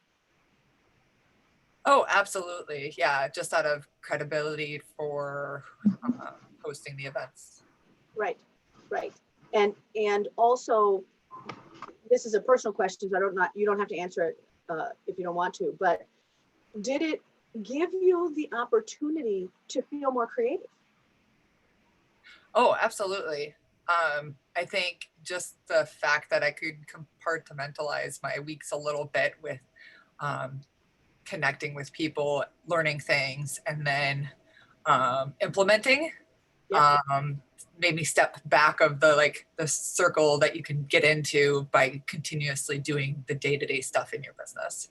Oh, absolutely. Yeah. Just out of credibility for hosting the events. Right. Right. And also, this is a personal question, so you don't have to answer it if you don't want to, but did it give you the opportunity to feel more creative? Oh, absolutely. I think just the fact that I could compartmentalize my weeks a little bit with connecting with people, learning things, and then implementing, made me step back of the circle that you can get into by continuously doing the day-to-day stuff in your business.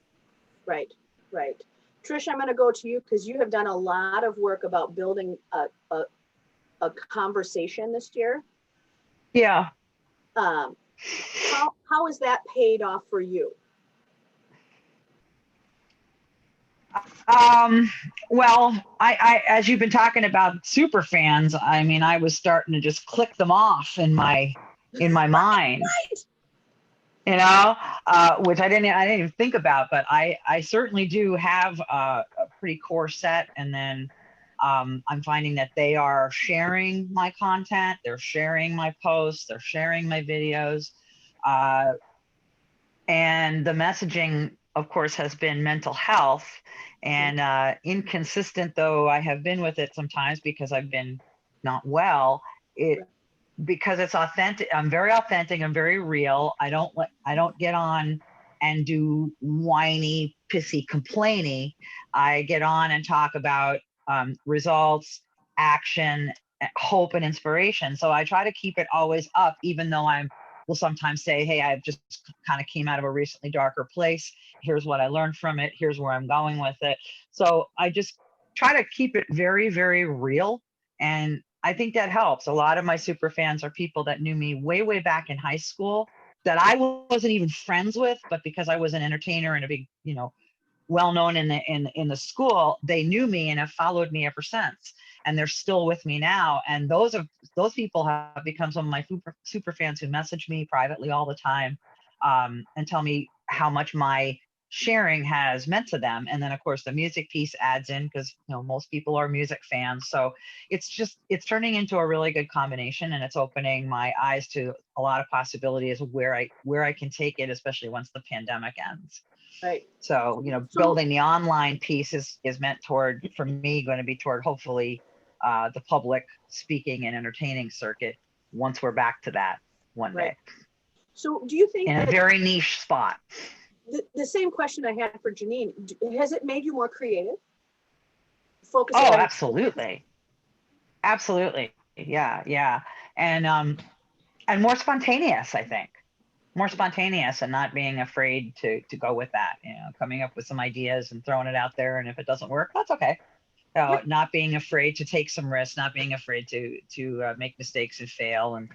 Right, right. Trish, I'm going to go to you because you have done a lot of work about building a conversation this year. Yeah. How has that paid off for you? Well, I, as you've been talking about super fans, I mean, I was starting to just click them off in my mind, which I didn't even think about, but I certainly do have a pretty core set. And then I'm finding that they are sharing my content, they're sharing my posts, they're sharing my videos. And the messaging, of course, has been mental health. And inconsistent though I have been with it sometimes because I've been not well, because it's authentic. I'm very authentic. I'm very real. I don't get on and do whiny, pissy, complainy. I get on and talk about results, action, hope, and inspiration. So I try to keep it always up, even though will sometimes say, hey, I've just kind of came out of a recently darker place. Here's what I learned from it. Here's where I'm going with it. So I just try to keep it very, very real. And I think that helps. A lot of my super fans are people that knew me way, way back in high school that I wasn't even friends with, but because I was an entertainer and a big, well-known in the school, they knew me and have followed me ever since. And they're still with me now. And those people have become some of my super fans who message me privately all the time, and tell me how much my sharing has meant to them. And then of course the music piece adds in because most people are music fans. So it's turning into a really good combination, and it's opening my eyes to a lot of possibilities of where I can take it, especially once the pandemic ends. Right. So, building the online piece is meant for me, going to be toward hopefully the public speaking and entertaining circuit once we're back to that one day. So do you think in a very niche spot? The same question I had for Janine, has it made you more creative? Absolutely. Absolutely. Yeah. And more spontaneous, I think. More spontaneous and not being afraid to go with that, coming up with some ideas and throwing it out there. And if it doesn't work, that's okay. Not being afraid to take some risks, not being afraid to make mistakes and fail and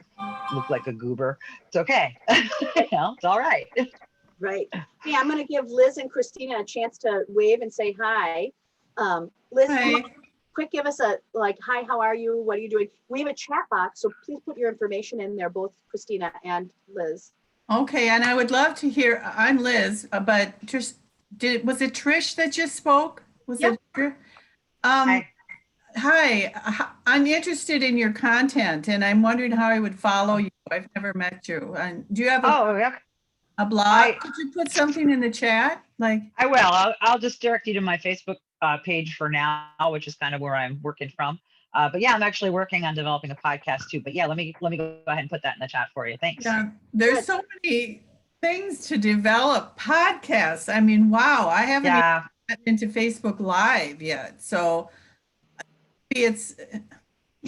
look like a goober. It's okay. It's all right. Right. Hey, I'm going to give Liz and Christina a chance to wave and say hi. Liz, hi. Quick, give us a hi, how are you? What are you doing? We have a chat box, so please put your information in there, both Christina and Liz. Okay, and I would love to hear, I'm Liz, but was it Trish that just spoke? Was it Trish? Hi, I'm interested in your content and I'm wondering how I would follow you. I've never met you. And do you have a blog? Could you put something in the chat? I will. I'll just direct you to my Facebook page for now, which is kind of where I'm working from. But yeah, I'm actually working on developing a podcast too. But yeah, let me go ahead and put that in the chat for you. Thanks. Yeah, there's so many things to develop. Podcasts. I mean, wow, I haven't even gotten into Facebook Live yet. So it's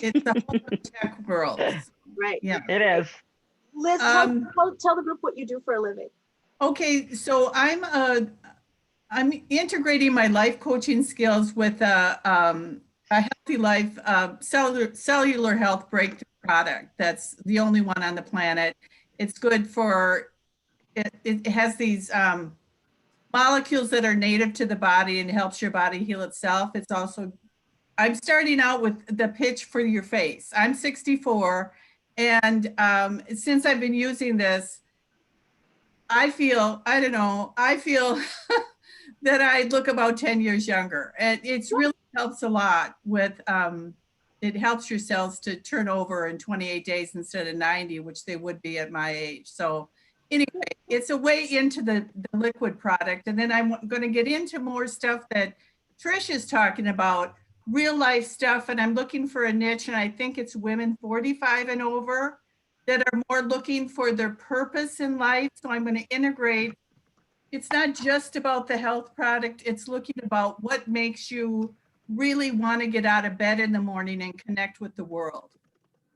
a whole tech world. Right. Yeah, it is. Liz, tell the group what you do for a living. Okay, so I'm integrating my life coaching skills with a Healthy Life cellular health breakthrough product. That's the only one on the planet. It's good for, it has these molecules that are native to the body and helps your body heal itself. It's also, I'm starting out with the pitch for your face. I'm 64 and since I've been using this, I feel that I look about 10 years younger, and it's really helps a lot with, it helps your cells to turn over in 28 days instead of 90, which they would be at my age. So anyway, it's a way into the liquid product. And then I'm going to get into more stuff that Trish is talking about, real life stuff. And I'm looking for a niche, and I think it's women 45 and over that are more looking for their purpose in life. So I'm going to integrate. It's not just about the health product. It's looking about what makes you really want to get out of bed in the morning and connect with the world.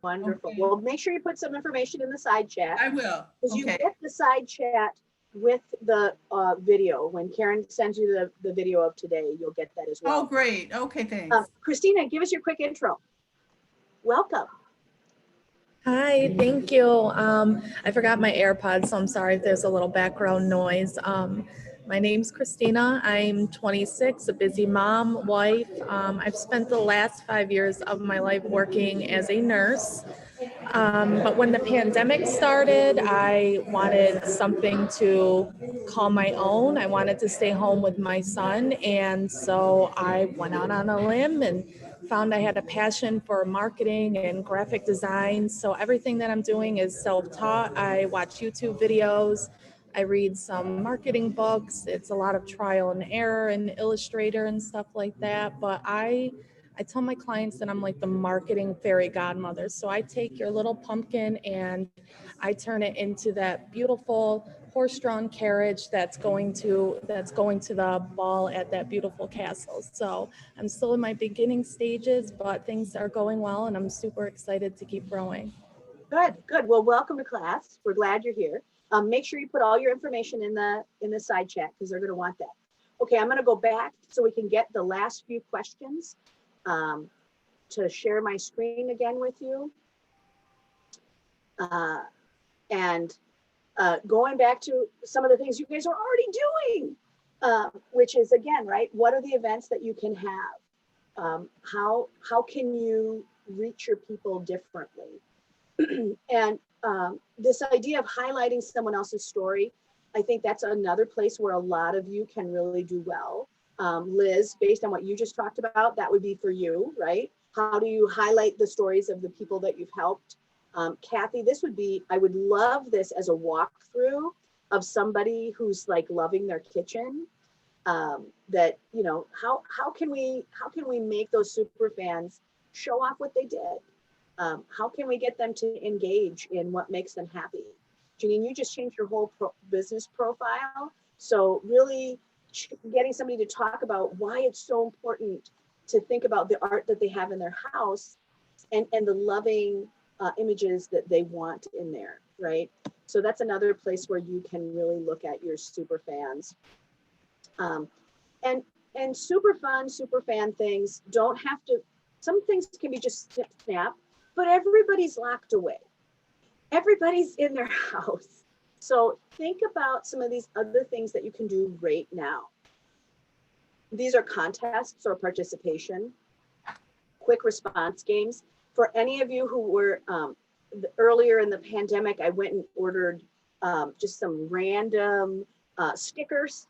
Wonderful. Okay. Well, make sure you put some information in the side chat. I will. Because you get the side chat with the video. When Karen sends you the video of today, you'll get that as well. Oh, great. Okay, thanks. Christina, give us your quick intro. Welcome. Hi, thank you. I forgot my AirPods, so I'm sorry if there's a little background noise. My name's Christina. I'm 26, a busy mom, wife. I've spent the last 5 years of my life working as a nurse. But when the pandemic started, I wanted something to call my own. I wanted to stay home with my son. And so I went out on a limb and found I had a passion for marketing and graphic design. So everything that I'm doing is self-taught. I watch YouTube videos. I read some marketing books. It's a lot of trial and error and Illustrator and stuff like that. But I tell my clients that I'm like the marketing fairy godmother. So I take your little pumpkin and I turn it into that beautiful horse-drawn carriage that's going to the ball at that beautiful castle. So I'm still in my beginning stages, but things are going well and I'm super excited to keep growing. Good, good. Well, welcome to class. We're glad you're here. Make sure you put all your information in the side chat because they're going to want that. Okay, I'm going to go back so we can get the last few questions to share my screen again with you. Going back to some of the things you guys are already doing, which is again, right? What are the events that you can have? How can you reach your people differently? And this idea of highlighting someone else's story, I think that's another place where a lot of you can really do well. Liz, based on what you just talked about, that would be for you, right? How do you highlight the stories of the people that you've helped? Kathy, this would be, I would love this as a walkthrough of somebody who's like loving their kitchen. That, you know, how can we make those super fans show off what they did? How can we get them to engage in what makes them happy? Janine, you just changed your whole business profile. So really getting somebody to talk about why it's so important to think about the art that they have in their house and the loving images that they want in there, right? So that's another place where you can really look at your super fans. And super fun, super fan things don't have to, some things can be just snip, snap, but everybody's locked away. Everybody's in their house. So think about some of these other things that you can do right now. These are contests or participation, quick response games. For any of you who were earlier in the pandemic, I went and ordered just some random stickers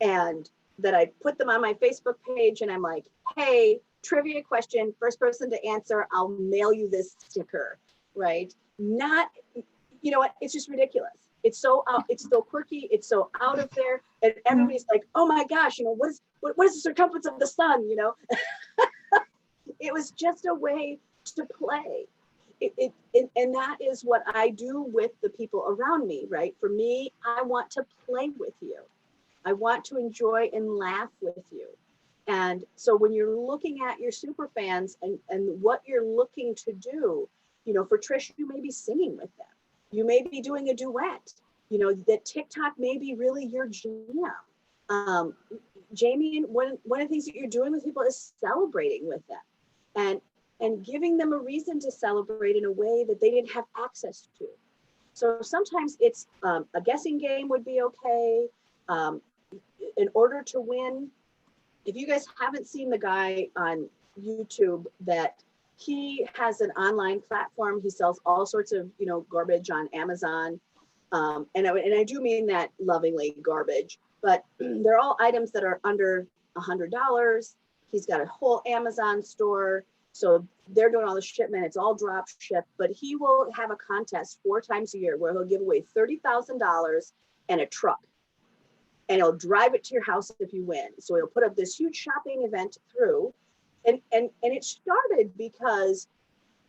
and that I put them on my Facebook page and I'm like, hey, trivia question, first person to answer, I'll mail you this sticker, right? Not, you know what, it's just ridiculous. It's so quirky, it's so out of there, and everybody's like, oh my gosh, you know, what is the circumference of the sun, you know? It was just a way to play. And that is what I do with the people around me, right? For me, I want to play with you. I want to enjoy and laugh with you. And so when you're looking at your super fans and what you're looking to do, you know, for Trish, you may be singing with them. You may be doing a duet, you know, that TikTok may be really your jam. Jamie, one of the things that you're doing with people is celebrating with them and giving them a reason to celebrate in a way that they didn't have access to. So sometimes it's a guessing game would be okay. In order to win, if you guys haven't seen the guy on YouTube, that he has an online platform. He sells all sorts of, you know, garbage on Amazon. And I do mean that lovingly, garbage, but they're all items that are under $100. He's got a whole Amazon store. So they're doing all the shipment. It's all drop ship, but he will have a contest 4 times a year where he'll give away $30,000 and a truck. And he'll drive it to your house if you win. So he'll put up this huge shopping event through. And it started because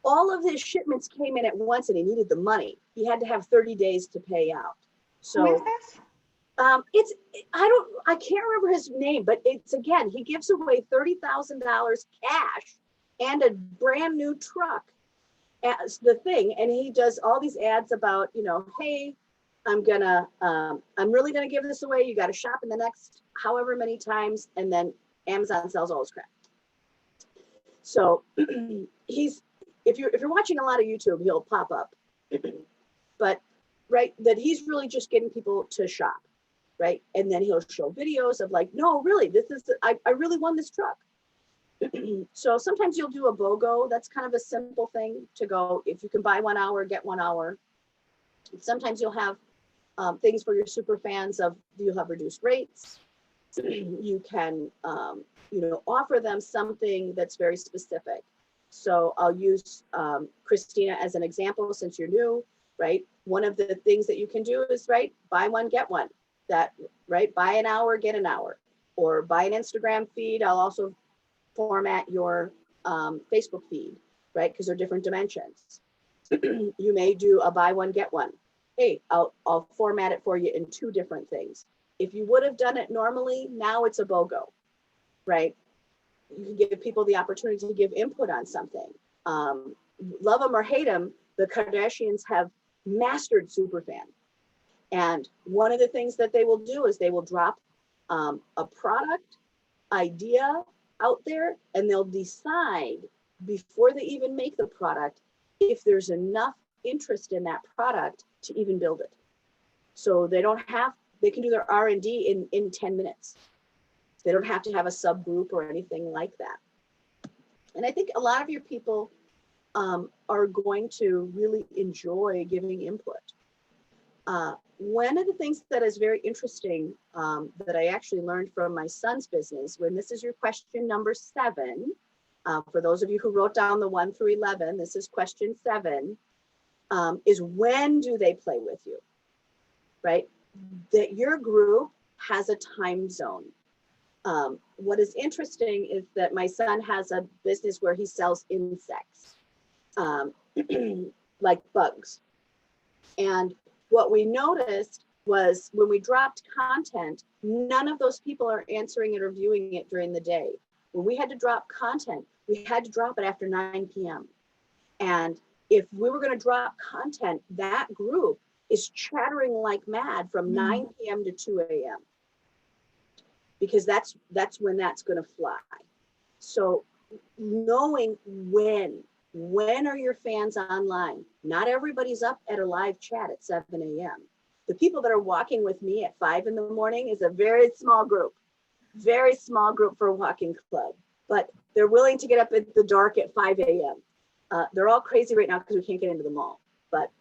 all of his shipments came in at once and he needed the money. He had to have 30 days to pay out. So Who is this? I can't remember his name, but it's, again, he gives away $30,000 cash and a brand new truck as the thing. And he does all these ads about, you know, hey, I'm really gonna give this away. You got to shop in the next however many times, and then Amazon sells all his crap. So if you're watching a lot of YouTube, he'll pop up. But right, that he's really just getting people to shop. right? And then he'll show videos of like, no, really, this is, I really won this truck. So sometimes you'll do a BOGO. That's kind of a simple thing to go, if you can buy 1 hour, get 1 hour. Sometimes you'll have things for your super fans of, you'll have reduced rates. You can, you know, offer them something that's very specific. So I'll use Christina as an example, since you're new, right? One of the things that you can do is, right, buy one, get one. That, right, buy an hour, get an hour. Or buy an Instagram feed. I'll also format your Facebook feed, right? Because they're different dimensions. You may do a buy one, get one. Hey, I'll format it for you in 2 different things. If you would have done it normally, now it's a BOGO, right? You can give people the opportunity to give input on something. Love them or hate them, the Kardashians have mastered superfan. And one of the things that they will do is they will drop a product idea out there, and they'll decide before they even make the product if there's enough interest in that product to even build it. So they can do their R&D in 10 minutes. They don't have to have a subgroup or anything like that. And I think a lot of your people are going to really enjoy giving input. One of the things that is very interesting that I actually learned from my son's business, when this is your question number 7, for those of you who wrote down the 1 through 11, this is question 7, is when do they play with you, right? That your group has a time zone. What is interesting is that my son has a business where he sells insects, like bugs. And what we noticed was when we dropped content, none of those people are answering it or viewing it during the day. When we had to drop content, we had to drop it after 9 p.m. And if we were going to drop content, that group is chattering like mad from 9 p.m. to 2 a.m. because that's when that's going to fly. So knowing when are your fans online? Not everybody's up at a live chat at 7 a.m. The people that are walking with me at 5 in the morning is a very small group for a walking club, but they're willing to get up at the dark at 5 a.m. They're all crazy right now because we can't get into the mall, but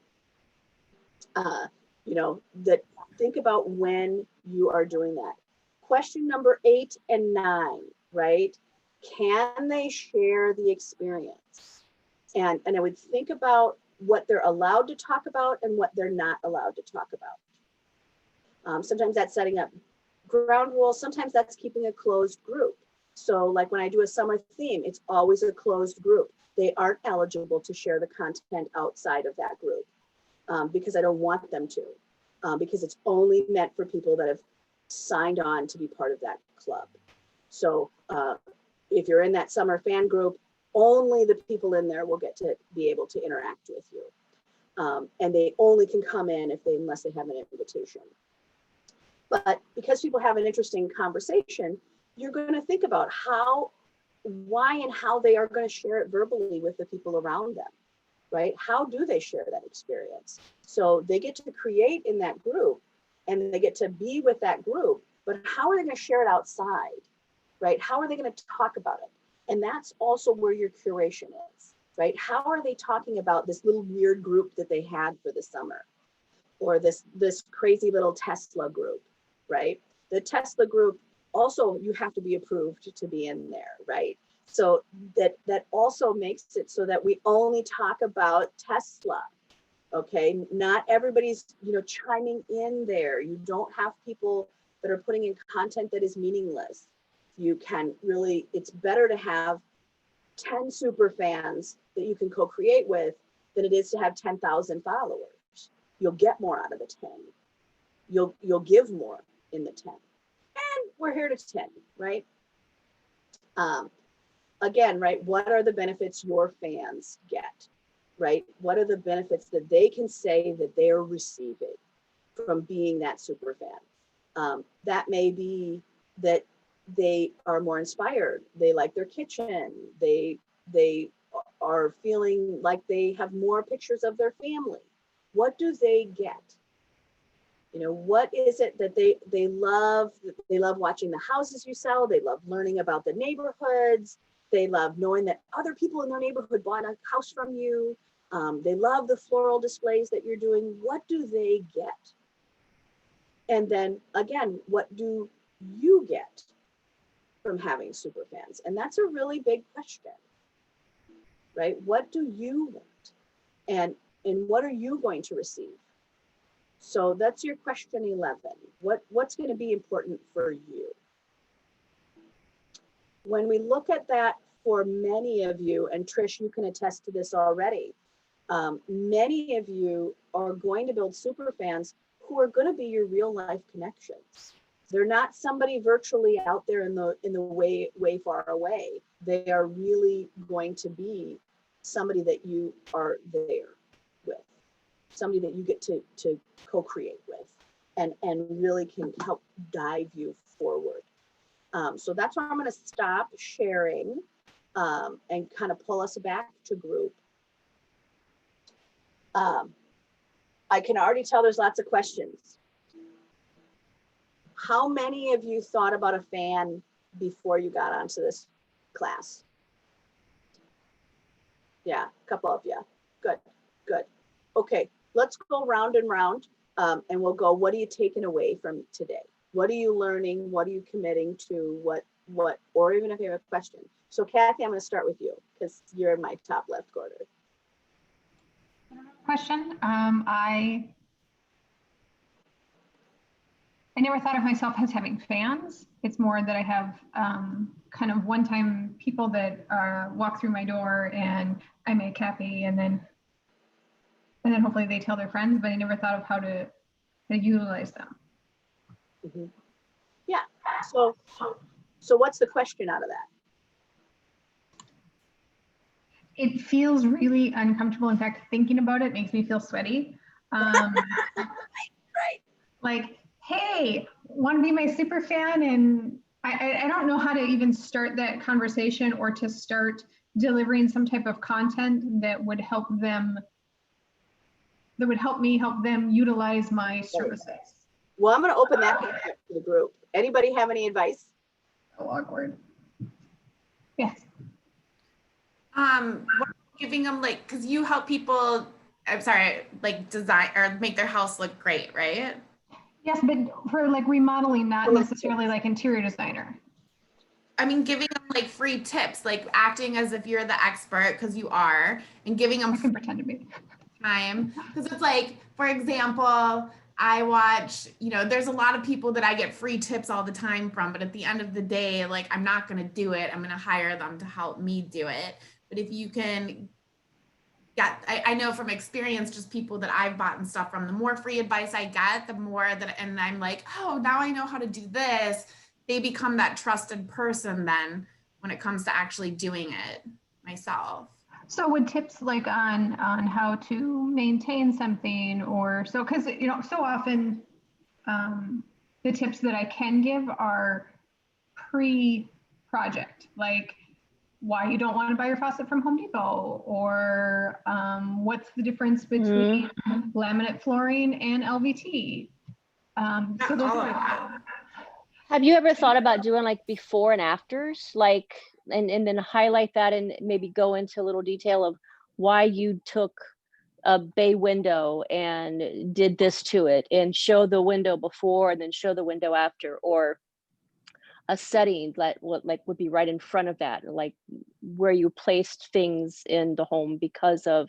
you know, that think about when you are doing that. Question number 8 and 9, right? Can they share the experience? And I would think about what they're allowed to talk about and what they're not allowed to talk about. Sometimes that's setting up ground rules. Sometimes that's keeping a closed group. So like when I do a summer theme, it's always a closed group. They aren't eligible to share the content outside of that group because I don't want them to, because it's only meant for people that have signed on to be part of that club. So if you're in that summer fan group, only the people in there will get to be able to interact with you. And they only can come in unless they have an invitation. But because people have an interesting conversation, you're going to think about why and how they are going to share it verbally with the people around them, right? How do they share that experience? So they get to create in that group and they get to be with that group, but how are they going to share it outside, right? How are they going to talk about it? And that's also where your curation is, right? How are they talking about this little weird group that they had for the summer, or this crazy little Tesla group, right? The Tesla group also, you have to be approved to be in there, right? So that also makes it so that we only talk about Tesla, okay? Not everybody's, chiming in there. You don't have people that are putting in content that is meaningless. You can really, it's better to have 10 super fans that you can co-create with than it is to have 10,000 followers. You'll get more out of the 10. You'll give more in the 10. And we're here to 10, right? Again, right, what are the benefits your fans get, right? What are the benefits that they can say that they're receiving from being that super fan? That may be that they are more inspired. They like their kitchen. They are feeling like they have more pictures of their family. What do they get? You know, what is it that they love? They love watching the houses you sell. They love learning about the neighborhoods. They love knowing that other people in their neighborhood bought a house from you. They love the floral displays that you're doing. What do they get? And then again, what do you get from having super fans? And that's a really big question, right? What do you want? And what are you going to receive? So that's your question 11. What's going to be important for you? When we look at that for many of you, and Trish, you can attest to this already, many of you are going to build super fans who are going to be your real life connections. They're not somebody virtually out there in the way far away. They are really going to be somebody that you are there with, somebody that you get to co-create with, and really can help dive you forward. So that's where I'm going to stop sharing and kind of pull us back to group. I can already tell there's lots of questions. How many of you thought about a fan before you got onto this class? Yeah, a couple of you. Good, good. Okay, let's go round and round, and we'll go, what are you taking away from today? What are you learning? What are you committing to? What, or even if you have a question. So Kathy, I'm going to start with you because you're in my top left corner. Question. I never thought of myself as having fans. It's more that I have kind of one-time people that walk through my door and I make happy, and then hopefully they tell their friends. But I never thought of how to utilize them. Mm-hmm. Yeah. So what's the question out of that? It feels really uncomfortable. In fact, thinking about it makes me feel sweaty. Right. Like, hey, want to be my super fan? And I don't know how to even start that conversation or to start delivering some type of content that would help them, that would help me help them utilize my services. Well, I'm going to open that back up to the group. Anybody have any advice? So awkward. Yes. Giving them, like, because you help people, I'm sorry, like design or make their house look great, right? Yes, but for like remodeling, not necessarily like interior designer. I mean, giving them like free tips, like acting as if you're the expert, because you are, and giving them I can pretend to be time. Because it's like, for example, I watch, you know, there's a lot of people that I get free tips all the time from, but at the end of the day, like, I'm not going to do it. I'm going to hire them to help me do it. But if you can get, I know from experience, just people that I've bought and stuff from, the more free advice I get, the more that, and I'm like, oh, now I know how to do this. They become that trusted person then when it comes to actually doing it myself. So would tips like on how to maintain something, or so, because you know, so often the tips that I can give are pre-project, like why you don't want to buy your faucet from Home Depot, or what's the difference between laminate flooring and LVT. So those are, have you ever thought about doing like before and afters, like, and then highlight that and maybe go into a little detail of why you took a bay window and did this to it, and show the window before and then show the window after, or a setting that would be right in front of that, like where you placed things in the home because of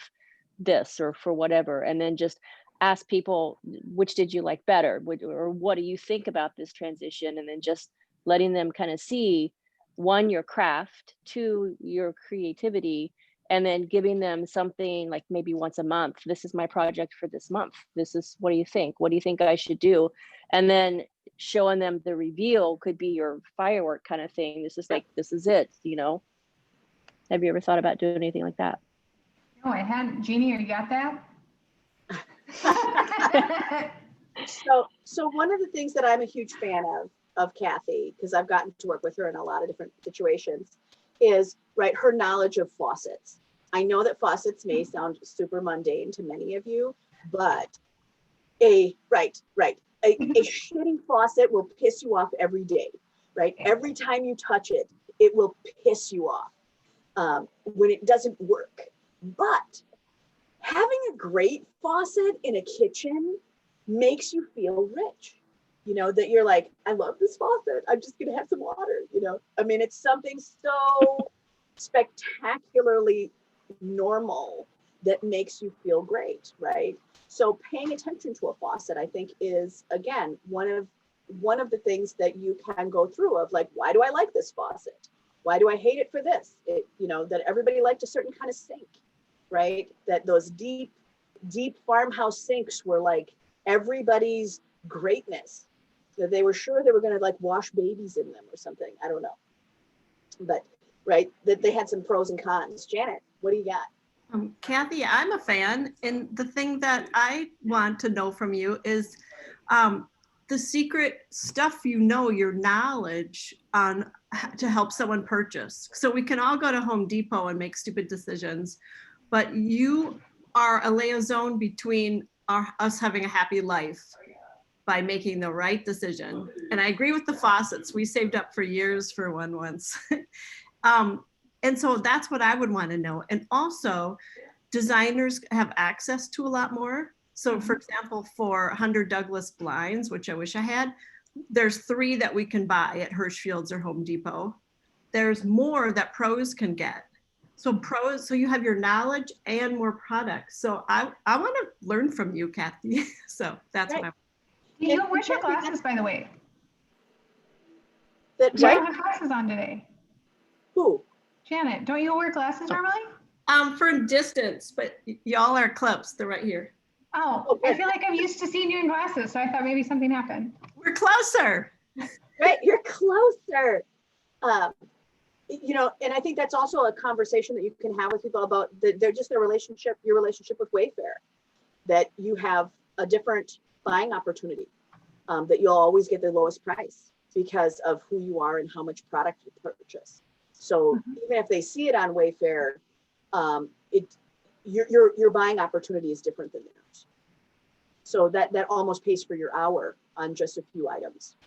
this or for whatever, and then just ask people which did you like better, or what do you think about this transition, and then just letting them kind of see, one, your craft, two, your creativity, and then giving them something like maybe once a month. This is my project for this month. This is, what do you think? What do you think I should do? And then showing them the reveal could be your firework kind of thing. This is like, this is it, you know? Have you ever thought about doing anything like that? no, I hadn't. Jeannie, you got that? So one of the things that I'm a huge fan of Kathy, because I've gotten to work with her in a lot of different situations, is her knowledge of faucets. I know that faucets may sound super mundane to many of you, but a shitty faucet will piss you off every day, right? Every time you touch it, it will piss you off when it doesn't work. But having a great faucet in a kitchen makes you feel rich. You know, that you're like, I love this faucet. I'm just going to have some water, you know? I mean, it's something so spectacularly normal that makes you feel great, right? So paying attention to a faucet, I think, is, again, one of the things that you can go through of like, why do I like this faucet? Why do I hate it for this? You know, that everybody liked a certain kind of sink, right? That those deep farmhouse sinks were like everybody's greatness. That they were sure they were going to like wash babies in them or something. I don't know. But, right, that they had some pros and cons. Janet, what do you got? Kathy, I'm a fan. And the thing that I want to know from you is the secret stuff, you know, your knowledge on to help someone purchase. So we can all go to Home Depot and make stupid decisions, but you are a liaison between us having a happy life by making the right decision. And I agree with the faucets. We saved up for years for one once. And so that's what I would want to know. And also, designers have access to a lot more. So for example, for 100 Douglas blinds, which I wish I had, there's 3 that we can buy at Hirschfield's or Home Depot. There's more that pros can get. So so you have your knowledge and more products. So I want to learn from you, Kathy. So that's right. what Where's your glasses, by the way? That you don't have glasses on today. Who? Janet, don't you wear glasses normally? For distance, but y'all are close. They're right here. Oh, I feel like I'm used to seeing you in glasses, so I thought maybe something happened. We're closer. Right, you're closer. You know, and I think that's also a conversation that you can have with people about your relationship with Wayfair, that you have a different buying opportunity, that you'll always get the lowest price because of who you are and how much product you purchase. So even if they see it on Wayfair, your buying opportunity is different than theirs. So that almost pays for your hour on just a few items.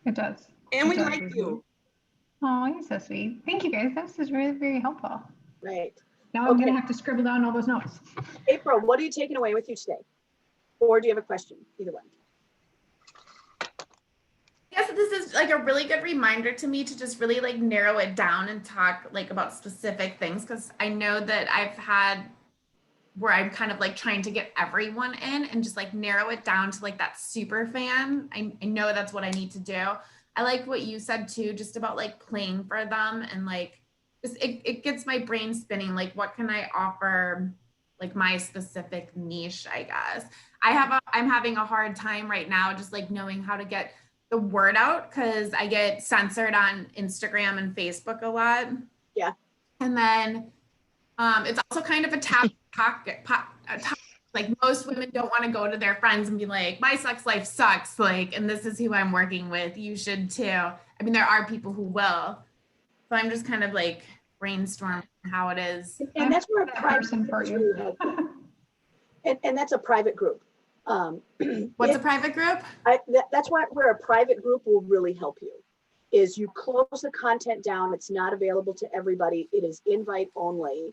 It does. And we like you. Oh, you're so sweet. Thank you, guys. This is really very helpful. Right. Now I'm going to have to scribble down all those notes. April, what are you taking away with you today? Or do you have a question? Either one. I guess this is like a really good reminder to me to just really like narrow it down and talk like about specific things, because I know that I've had where I'm kind of like trying to get everyone in and just like narrow it down to like that super fan. I know that's what I need to do. I like what you said too, just about like playing for them and like just it gets my brain spinning. Like, what can I offer? Like my specific niche, I guess. I'm having a hard time right now, just like knowing how to get the word out, because I get censored on Instagram and Facebook a lot. Yeah. And then it's also kind of a topic. Like most women don't want to go to their friends and be like, my sex life sucks, like, and this is who I'm working with. You should too. I mean, there are people who will. So I'm just kind of like brainstorming how it is. And that's where a private person for you. And that's a private group. What's a private group? That's where a private group will really help you. Is you close the content down. It's not available to everybody. It is invite only,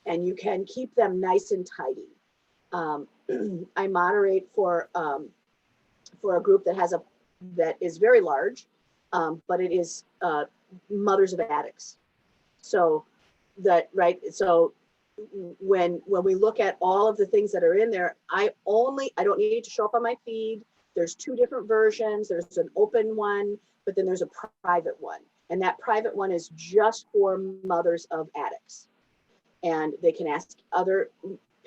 and you can keep them nice and tidy. I moderate for a group that is very large, but it is mothers of addicts. So so when we look at all of the things that are in there, I don't need it to show up on my feed. There's 2 different versions. There's an open one, but then there's a private one, and that private one is just for mothers of addicts, and they can ask other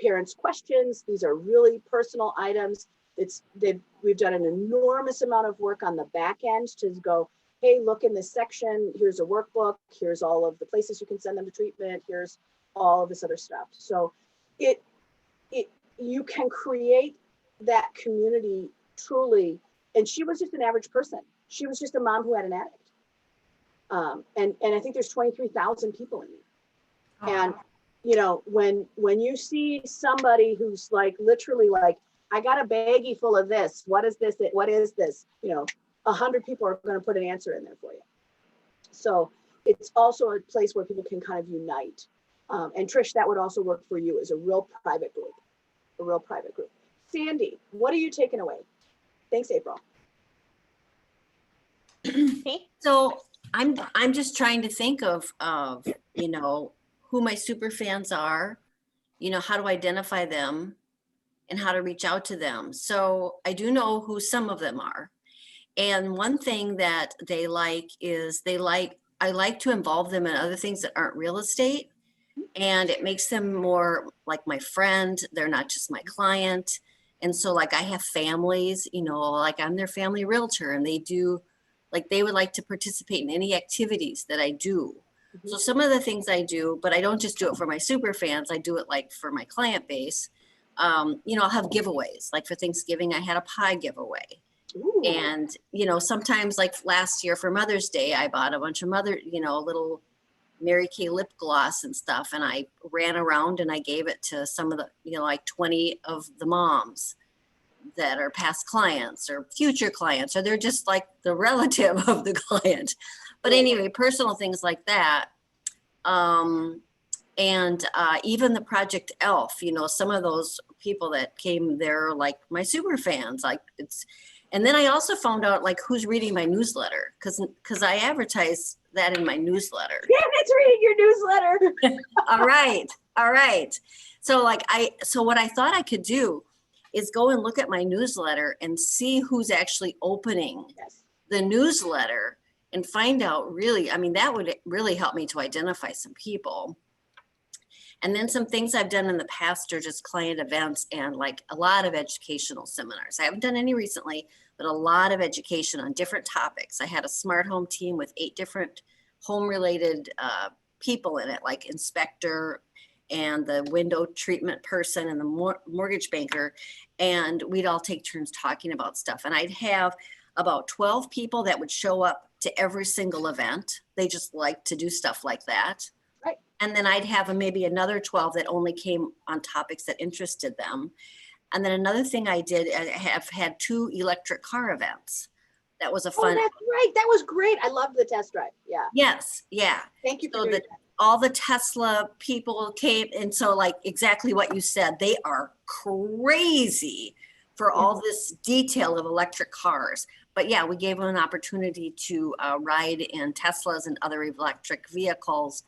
parents questions. These are really personal items. We've done an enormous amount of work on the back end to go, hey, look in this section, here's a workbook, here's all of the places you can send them to treatment, here's all of this other stuff. So you can create that community truly. And she was just an average person. She was just a mom who had an addict. And I think there's 23,000 people in there. And you know, when you see somebody who's like literally like, I got a baggie full of this. What is this? What is this? 100 people are going to put an answer in there for you. So it's also a place where people can kind of unite. And Trish, that would also work for you as a real private group, Sandy, what are you taking away? Thanks, April. So I'm just trying to think of who my super fans are, how to identify them and how to reach out to them. So I do know who some of them are. And one thing that they like is I like to involve them in other things that aren't real estate. And it makes them more like my friend. They're not just my client. And so like I have families, like I'm their family realtor, and they would like to participate in any activities that I do. So some of the things I do, but I don't just do it for my super fans. I do it like for my client base. I'll have giveaways. Like for Thanksgiving, I had a pie giveaway. Ooh. And, sometimes like last year for Mother's Day, I bought a bunch of little Mary Kay lip gloss and stuff. And I ran around and I gave it to some of the, like 20 of the moms that are past clients or future clients, or they're just like the relative of the client. But anyway, personal things like that. And even the Project Elf, some of those people that came there, like my super fans, and then I also found out like who's reading my newsletter, because I advertise that in my newsletter. Yeah, it's reading your newsletter. All right. So so what I thought I could do is go and look at my newsletter and see who's actually opening the newsletter and find out really, that would really help me to identify some people. And then some things I've done in the past are just client events and like a lot of educational seminars. I haven't done any recently, but a lot of education on different topics. I had a smart home team with 8 different home related people in it, like inspector and the window treatment person and the mortgage banker. And we'd all take turns talking about stuff. And I'd have about 12 people that would show up to every single event. They just like to do stuff like that. Right. And then I'd have maybe another 12 that only came on topics that interested them. And then another thing I did, I have had 2 electric car events. That was a fun. Oh, that's right. That was great. I loved the test drive. Yeah. Yes. Yeah. Thank you for doing that. All the Tesla people came. And so like exactly what you said, they are crazy for all this detail of electric cars. But yeah, we gave them an opportunity to ride in Teslas and other electric vehicles.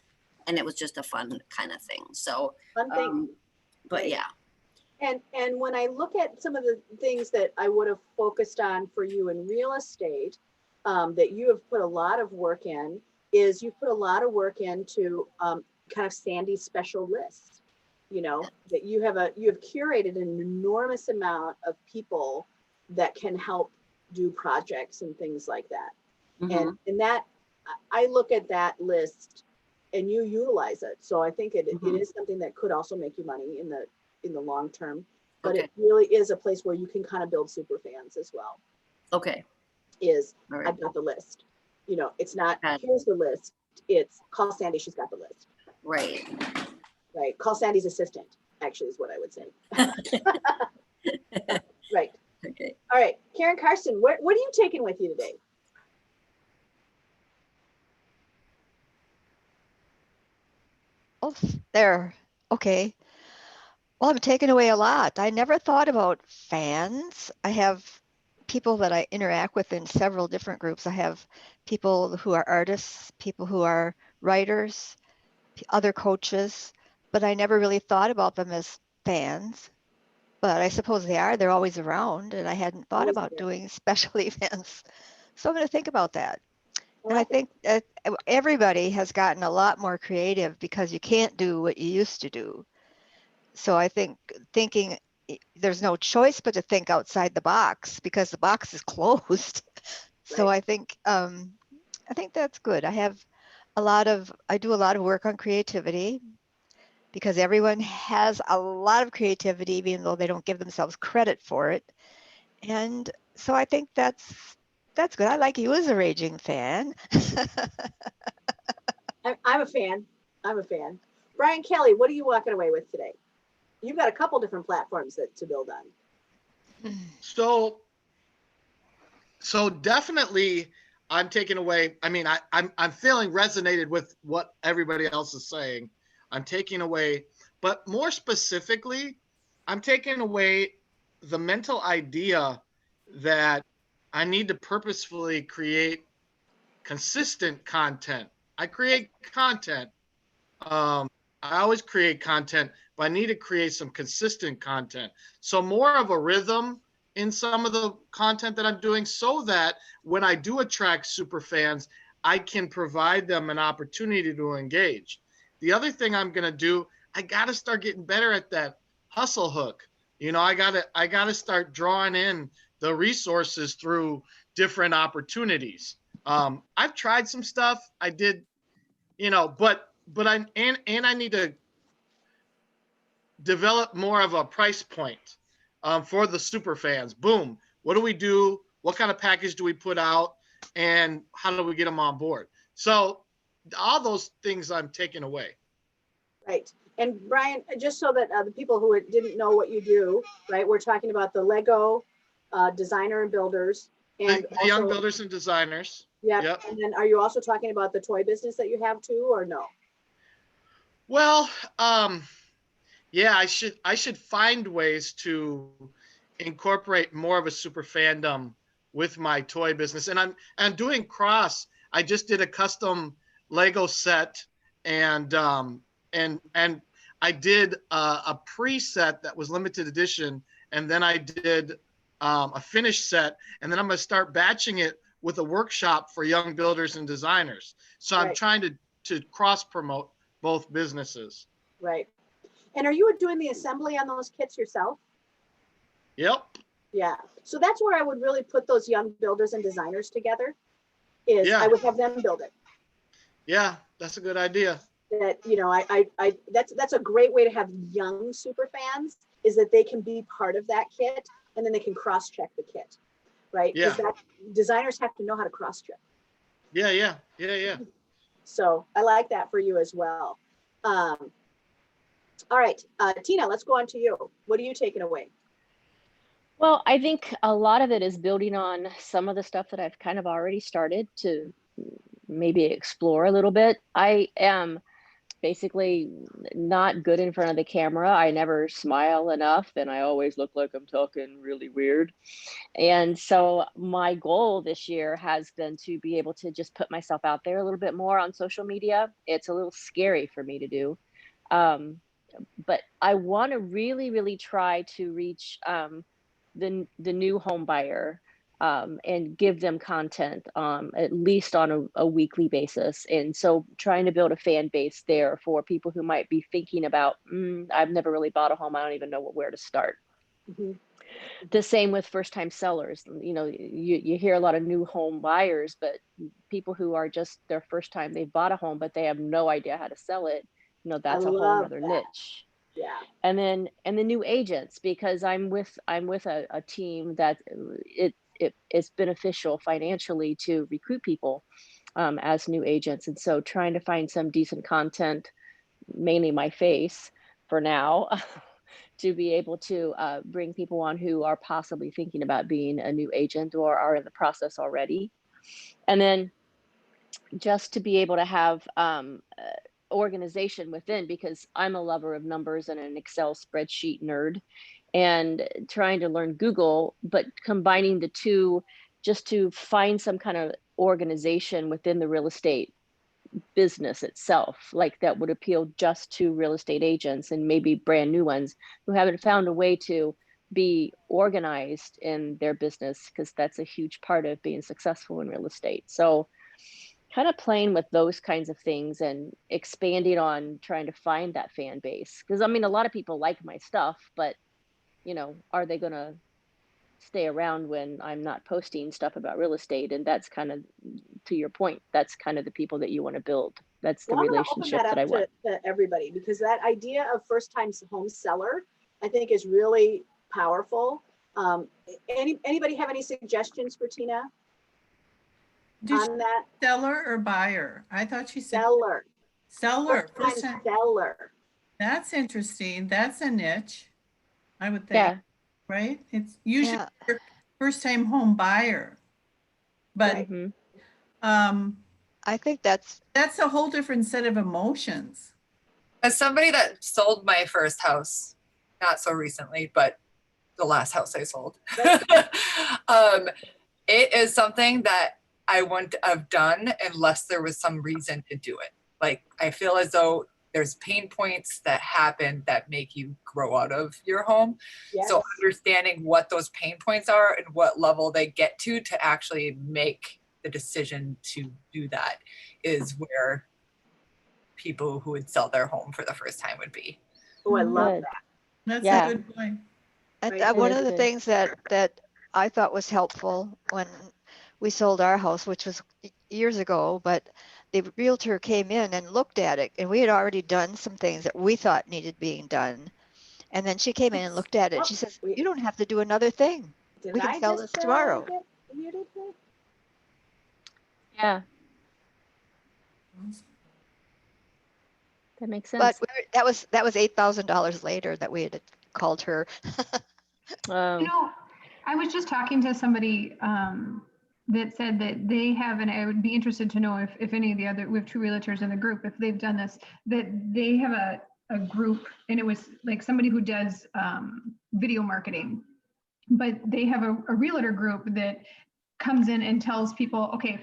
And it was just a fun kind of thing. So, fun thing. But yeah. And when I look at some of the things that I would have focused on for you in real estate, that you have put a lot of work in, is you've put a lot of work into kind of Sandy's special list. That you have curated an enormous amount of people that can help do projects and things like that. Mm-hmm. And that I look at that list and you utilize it. So I think it is something that could also make you money in the long term, but it really is a place where you can kind of build super fans as well. Okay. Right. I've got the list. It's not, here's the list. It's call Sandy, she's got the list. Right. Right. Call Sandy's assistant, actually, is what I would say. Right. Okay. All right. Karen Karsten, what are you taking with you today? Oh, there. Okay. Well, I'm taking away a lot. I never thought about fans. I have people that I interact with in several different groups. I have people who are artists, people who are writers, other coaches, but I never really thought about them as fans. But I suppose they are. They're always around, and I hadn't thought about doing special events. So I'm going to think about that. And I think that everybody has gotten a lot more creative because you can't do what you used to do. So I think thinking there's no choice but to think outside the box because the box is closed. So I think that's good. I do a lot of work on creativity because everyone has a lot of creativity, even though they don't give themselves credit for it. And so I think that's good. I like you as a raging fan. I'm a fan. Brian Kelly, what are you walking away with today? You've got a couple different platforms to build on. So definitely I'm taking away, I mean, I'm feeling resonated with what everybody else is saying. I'm taking away, but more specifically, I'm taking away the mental idea that I need to purposefully create consistent content. I create content. I always create content, but I need to create some consistent content. So more of a rhythm in some of the content that I'm doing, so that when I do attract super fans, I can provide them an opportunity to engage. The other thing I'm going to do, I got to start getting better at that hustle hook. You know, I got to start drawing in the resources through different opportunities. I've tried some stuff. I did, you know, but I need to develop more of a price point for the super fans. Boom. What do we do? What kind of package do we put out? And how do we get them on board? So all those things I'm taking away. Right. And Brian, just so that the people who didn't know what you do, right, we're talking about the Lego designer and builders. And the young builders and designers. Yeah. Yep. And then are you also talking about the toy business that you have too, or no? Well, yeah, I should find ways to incorporate more of a super fandom with my toy business. And I'm doing cross. I just did a custom Lego set, and I did a pre-set that was limited edition, and then I did a finished set, and then I'm going to start batching it with a workshop for young builders and designers. So I'm trying to cross promote both businesses. Right. And are you doing the assembly on those kits yourself? Yep. Yeah. So that's where I would really put those young builders and designers together. I would have them build it. Yeah, that's a good idea. That, you know, that's a great way to have young super fans, is that they can be part of that kit, and then they can cross check the kit, right? Yeah. Because designers have to know how to cross check. Yeah. So I like that for you as well. All right, Tina, let's go on to you. What are you taking away? Well, I think a lot of it is building on some of the stuff that I've kind of already started to maybe explore a little bit. I am basically not good in front of the camera. I never smile enough, and I always look like I'm talking really weird. And so my goal this year has been to be able to just put myself out there a little bit more on social media. It's a little scary for me to do. But I want to really, really try to reach the new home buyer and give them content at least on a weekly basis. And so trying to build a fan base there for people who might be thinking about, I've never really bought a home. I don't even know where to start. Mm-hmm. The same with first-time sellers. You know, you hear a lot of new home buyers, but people who are just their first time, they've bought a home, but they have no idea how to sell it. You know, that's a whole other niche. Yeah. And then the new agents, because I'm with a team that it's beneficial financially to recruit people as new agents. And so trying to find some decent content, mainly my face for now, to be able to bring people on who are possibly thinking about being a new agent or are in the process already. And then just to be able to have organization within, because I'm a lover of numbers and an Excel spreadsheet nerd, and trying to learn Google, but combining the two just to find some kind of organization within the real estate business itself, like that would appeal just to real estate agents and maybe brand new ones who haven't found a way to be organized in their business, because that's a huge part of being successful in real estate. So kind of playing with those kinds of things and expanding on trying to find that fan base. Because I mean, a lot of people like my stuff, but you know, are they going to stay around when I'm not posting stuff about real estate? And that's kind of, to your point, that's kind of the people that you want to build. That's the relationship that I want. To everybody, because that idea of first-time home seller, I think, is really powerful. Anybody have any suggestions for Tina on that? Seller or buyer? I thought she said seller. Seller. First-time seller. That's interesting. That's a niche, I would think. Yeah. right? It's usually Yeah. your first time home buyer. But Mhm. I think that's a whole different set of emotions. As somebody that sold my first house, not so recently, but the last house I sold, it is something that I wouldn't have done unless there was some reason to do it. Like, I feel as though there's pain points that happen that make you grow out of your home. Yes. So understanding what those pain points are and what level they get to actually make the decision to do that is where people who would sell their home for the first time would be. Oh, I love Good. that. That's Yeah. a good point. And Right. one It of is the good. things that I thought was helpful when we sold our house, which was years ago, but the realtor came in and looked at it, and we had already done some things that we thought needed being done. And then she came in and looked at it. She says, "You don't have to do another thing. Did We can I sell just this tomorrow." get muted here? Yeah. That makes But sense. that was $8,000 later that we had called her. Oh. You know, I was just talking to somebody that said that they have, and I would be interested to know if any of the other, we have 2 realtors in the group, if they've done this, that they have a group, and it was like somebody who does video marketing, but they have a realtor group that comes in and tells people, okay,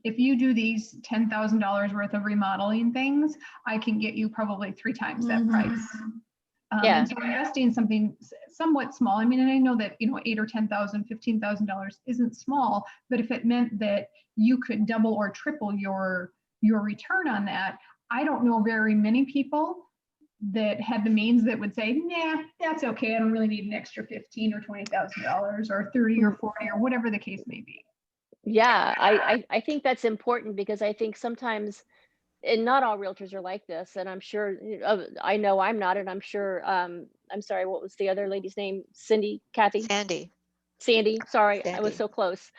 if you do these $10,000 worth of remodeling things, I can get you probably 3 times that price. Yeah. And so investing something somewhat small, I mean, and I know that, $8,000 or $10,000, $15,000 isn't small, but if it meant that you could double or triple your return on that, I don't know very many people that had the means that would say, nah, that's okay. I don't really need an extra $15,000 or $20,000 or 30 or 40 or whatever the case may be. Yeah, I think that's important because I think sometimes, and not all realtors are like this, and I'm sure, I know I'm not, and I'm sure, I'm sorry, what was the other lady's name? Cindy, Kathy? Sandy, sorry, I was Sandy. so close.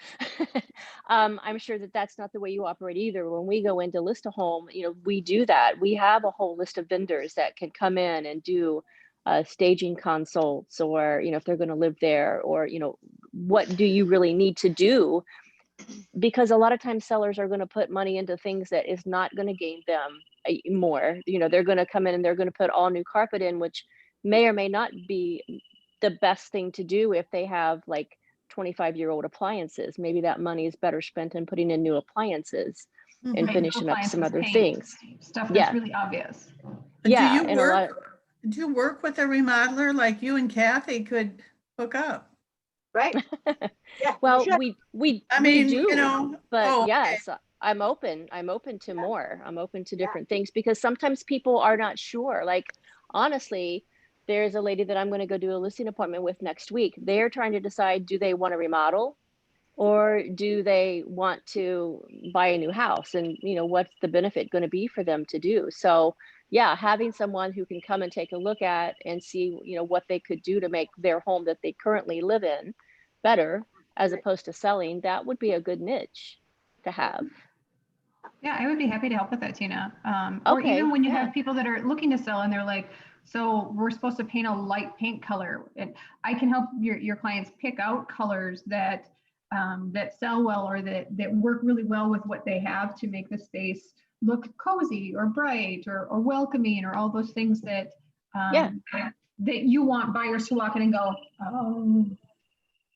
I'm sure that that's not the way you operate either. When we go in to list a home, we do that. We have a whole list of vendors that can come in and do staging consults, or, if they're going to live there, or, what do you really need to do? Because a lot of times sellers are going to put money into things that is not going to gain them more. They're going to come in and they're going to put all new carpet in, which may or may not be the best thing to do if they have like 25-year-old appliances. Maybe that money is better spent in putting in new appliances and Right, finishing up some appliances, other paint, things. Stuff Yeah. that's really obvious. Yeah. Do And a lot. you work with a remodeler like you and Kathy could hook up? Right. Yeah. Well, you we I mean, do, but okay. yes, I'm open to more. I'm open to different things, because sometimes people are not sure. Like, honestly, there's a lady that I'm going to go do a listing appointment with next week. They're trying to decide, do they want to remodel or do they want to buy a new house? And, what's the benefit going to be for them to do? So yeah, having someone who can come and take a look at and see, what they could do to make their home that they currently live in better, as opposed to selling, that would be a good niche to have. Yeah, I would be happy to help with that, Tina. Or Okay, even when you yeah. have people that are looking to sell and they're like, so we're supposed to paint a light paint color. And I can help your clients pick out colors that that sell well, or that work really well with what they have to make the space look cozy or bright or welcoming, or all those things that that you want buyers to walk in and go, oh.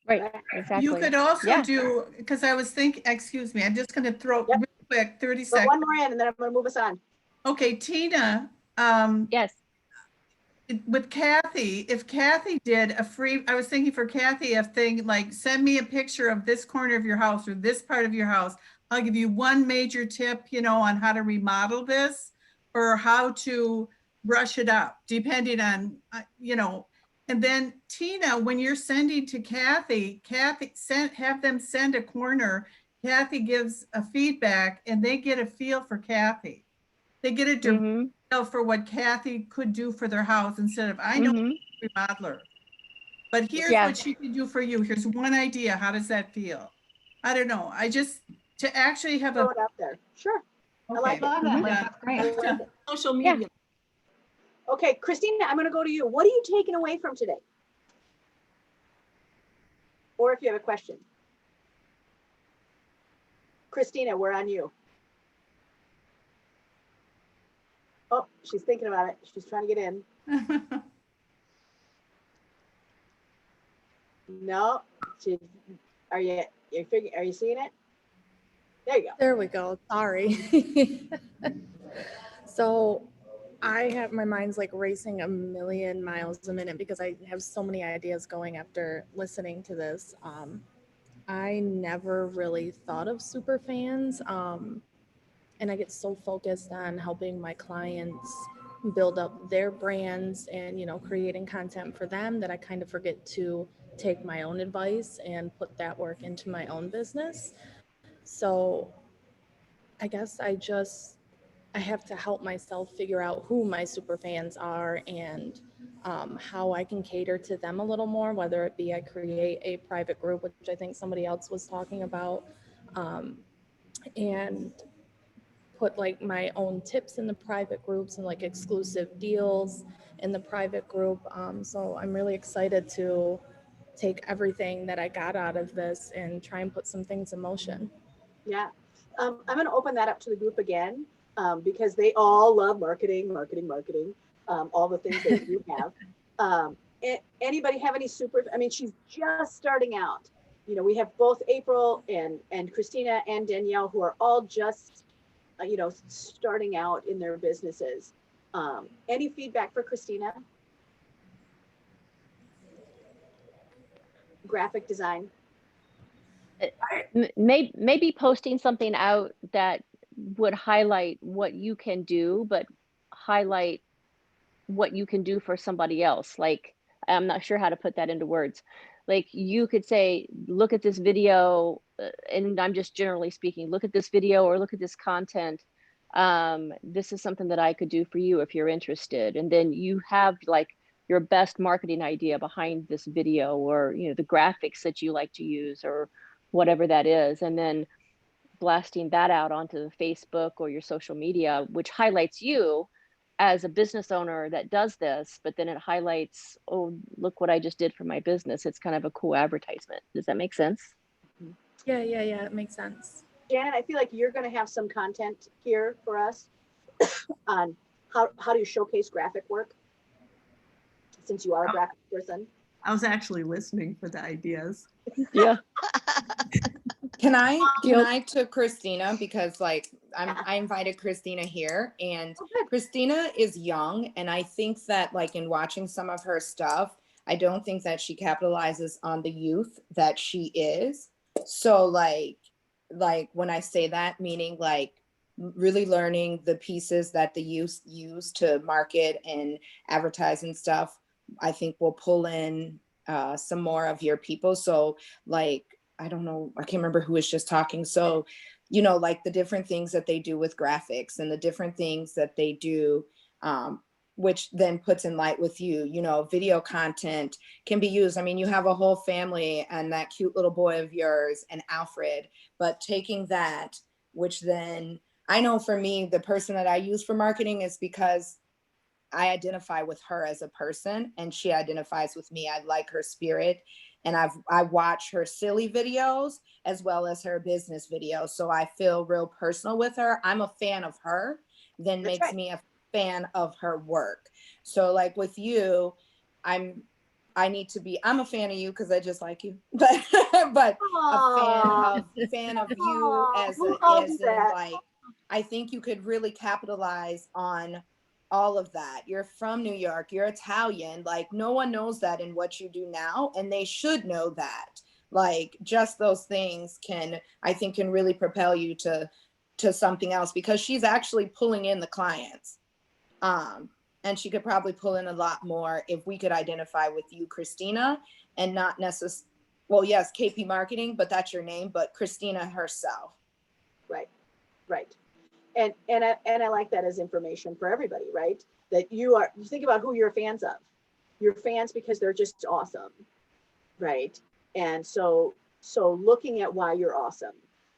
Right, exactly. You could also do, because I was thinking, excuse me, I'm just going to throw real quick, 30 seconds. one more in and then I'm going to move us on. Okay, Tina. Yes. With Kathy, if Kathy did a free, I was thinking for Kathy, a thing like, send me a picture of this corner of your house or this part of your house. I'll give you one major tip, on how to remodel this or how to brush it up, depending on, and then Tina, when you're sending to Kathy, have them send a corner. Kathy gives a feedback and they get a feel for Kathy. They get a feel for what Kathy could do for their house instead of, I know remodeler, but here's what she can do for you. Here's one idea. How does that feel? I don't know. To actually have Throw it out there. Sure. Okay. I like that. That's great. I like it. Social media. Okay, Christina, I'm going to go to you. What are you taking away from today? or if you have a question. Christina, we're on you. Oh, she's thinking about it. She's trying to get in. No, are you seeing it? There you go. There we go. Sorry. So I have my mind's like racing a million miles a minute because I have so many ideas going after listening to this. I never really thought of super fans. And I get so focused on helping my clients build up their brands and, you know, creating content for them that I kind of forget to take my own advice and put that work into my own business. So I guess I have to help myself figure out who my super fans are and how I can cater to them a little more, whether it be I create a private group, which I think somebody else was talking about, and put like my own tips in the private groups and like exclusive deals in the private group. So I'm really excited to take everything that I got out of this and try and put some things in motion. Yeah. I'm going to open that up to the group again because they all love marketing, all the things that you have. Anybody have any I mean, she's just starting out. You know, we have both April and Christina and Danielle who are all just, you know, starting out in their businesses. Any feedback for Christina? Graphic design. Maybe posting something out that would highlight what you can do, but highlight what you can do for somebody else. Like, I'm not sure how to put that into words. Like, you could say, look at this video, and I'm just generally speaking, look at this video or look at this content. This is something that I could do for you if you're interested. And then you have like your best marketing idea behind this video, or, you know, the graphics that you like to use or whatever that is. And then blasting that out onto Facebook or your social media, which highlights you as a business owner that does this, but then it highlights, oh, look what I just did for my business. It's kind of a cool advertisement. Does that make sense? Yeah, it makes sense. Janet, I feel like you're going to have some content here for us on how do you showcase graphic work, since you are a graphic person. I was actually listening for the ideas. Yeah. Can I to Christina, because like I invited Christina here, and Christina is young, and I think that like in watching some of her stuff, I don't think that she capitalizes on the youth that she is. So like when I say that, meaning like really learning the pieces that the youth use to market and advertise and stuff, I think will pull in some more of your people. So like, I don't know, I can't remember who was just talking. So, you know, like the different things that they do with graphics and the different things that they do, which then puts in light with you, you know, video content can be used. I mean, you have a whole family and that cute little boy of yours and Alfred, but taking that, which then I know for me, the person that I use for marketing is because I identify with her as a person and she identifies with me. I like her spirit. And I watch her silly videos as well as her business videos. So I feel real personal with her. I'm a fan of her, then That's makes right. me a fan of her work. So like with you, I'm a fan of you because I just like you, but a fan of you as in like, I think you could really capitalize on all of that. You're from New York, you're Italian, like no one knows that in what you do now, and they should know that. Like just those things I think can really propel you to something else, because she's actually pulling in the clients. And she could probably pull in a lot more if we could identify with you, Christina, and not necessarily, well, yes, KP Marketing, but that's your name, but Christina herself. Right. And I like that as information for everybody, right? That you think about who you're fans of. You're fans because they're just awesome, right? And so looking at why you're awesome.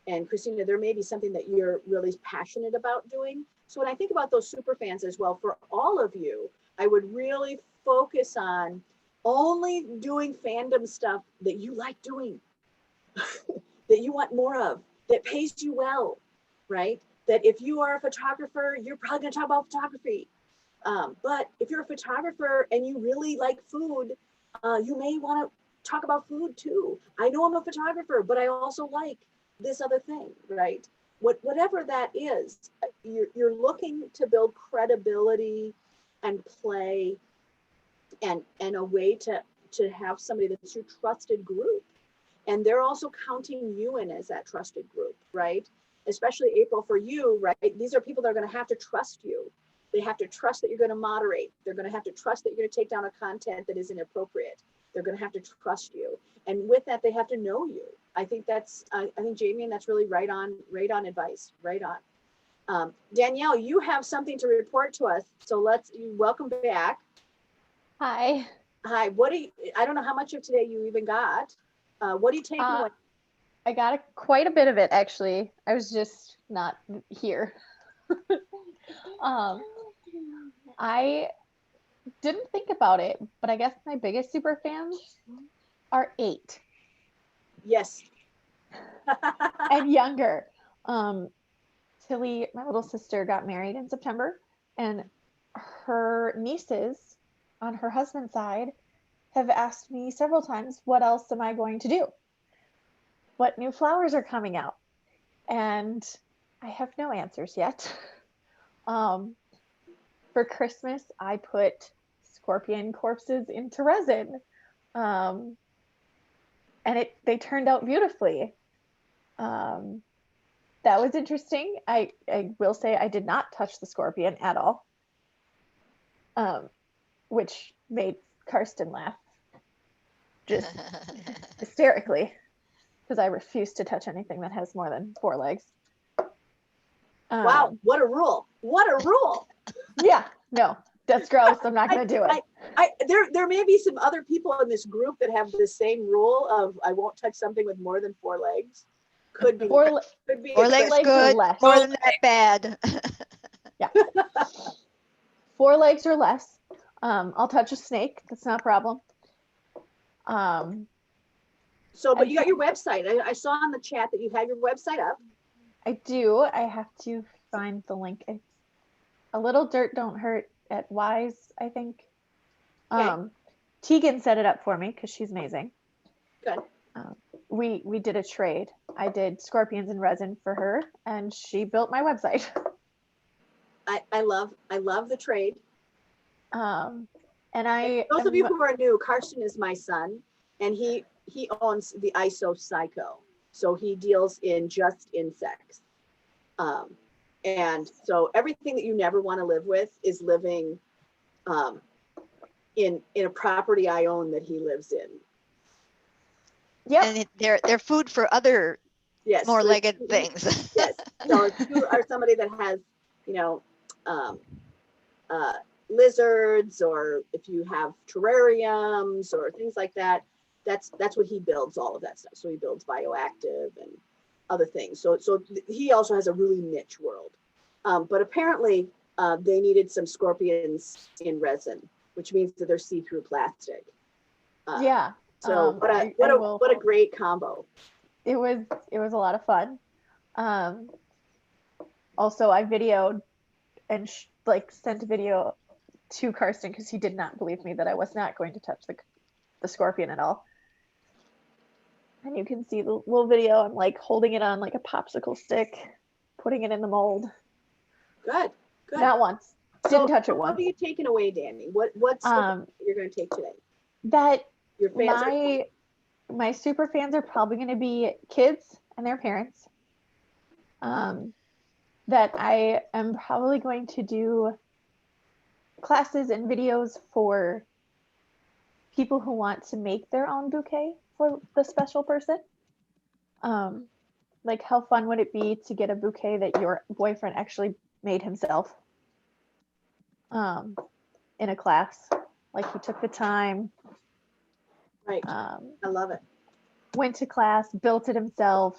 And Christina, there may be something that you're really passionate about doing. So when I think about those super fans as well, for all of you, I would really focus on only doing fandom stuff that you like doing, that you want more of, that pays you well, right? That if you are a photographer, you're probably gonna talk about photography. But if you're a photographer and you really like food, you may wanna talk about food too. I know I'm a photographer, but I also like this other thing, right? Whatever that is, you're looking to build credibility and play and a way to have somebody that's your trusted group. And they're also counting you in as that trusted group, right? Especially April, for you, right? These are people that are going to have to trust you. They have to trust that you're going to moderate. They're going to have to trust that you're going to take down a content that is inappropriate. They're going to have to trust you. And with that, they have to know you. I think that's, I think Jamie, that's really right on advice, right on. Danielle, you have something to report to us. So welcome back. Hi. Hi, I don't know how much of today you even got. What are you taking away? I got quite a bit of it, actually. I was just not here. I didn't think about it, but I guess my biggest super fans are 8. Yes. And younger. Tilly, my little sister, got married in September, and her nieces on her husband's side have asked me several times, what else am I going to do? What new flowers are coming out? And I have no answers yet. For Christmas, I put scorpion corpses into resin. And they turned out beautifully. That was interesting. I will say I did not touch the scorpion at all, which made Karsten laugh just hysterically, because I refuse to touch anything that has more than 4 legs. Wow, what a rule. What a rule. Yeah, no, that's gross. I'm not going to do it. There may be some other people in this group that have the same rule of I won't touch something with more than 4 legs. Could be. 4 legs good, more than that bad. Yeah. 4 legs or less. I'll touch a snake. That's not a problem. But you got your website. I saw in the chat that you have your website up. I do. I have to find the link. It's A Little Dirt Don't Hurt at Wise, I think. Okay. Tegan set it up for me because she's amazing. Good. We did a trade. I did scorpions and resin for her, and she built my website. I love the trade. And those of you who are new, Karsten is my son, and he owns the ISO Psycho. So he deals in just insects. And so everything that you never want to live with is living in a property I own that he lives in. Yeah. And they're food for other more legged things. Yes. So if you are somebody that has, lizards, or if you have terrariums or things like that, that's what he builds, all of that stuff. So he builds bioactive and other things. So he also has a really niche world. But apparently they needed some scorpions in resin, which means that they're see-through plastic. Yeah. So what a great combo. It was a lot of fun. Also, I videoed and sent a video to Karsten because he did not believe me that I was not going to touch the scorpion at all. And you can see the little video. I'm holding it on like a popsicle stick, putting it in the mold. Good. Not once. Didn't touch it once. What are you taking away, Danny? What's you're going to take today? That your fans my super fans are probably going to be kids and their parents. That I am probably going to do classes and videos for people who want to make their own bouquet for the special person. Like, how fun would it be to get a bouquet that your boyfriend actually made himself in a class? Like, he took the time. Right. I love it. Went to class, built it himself,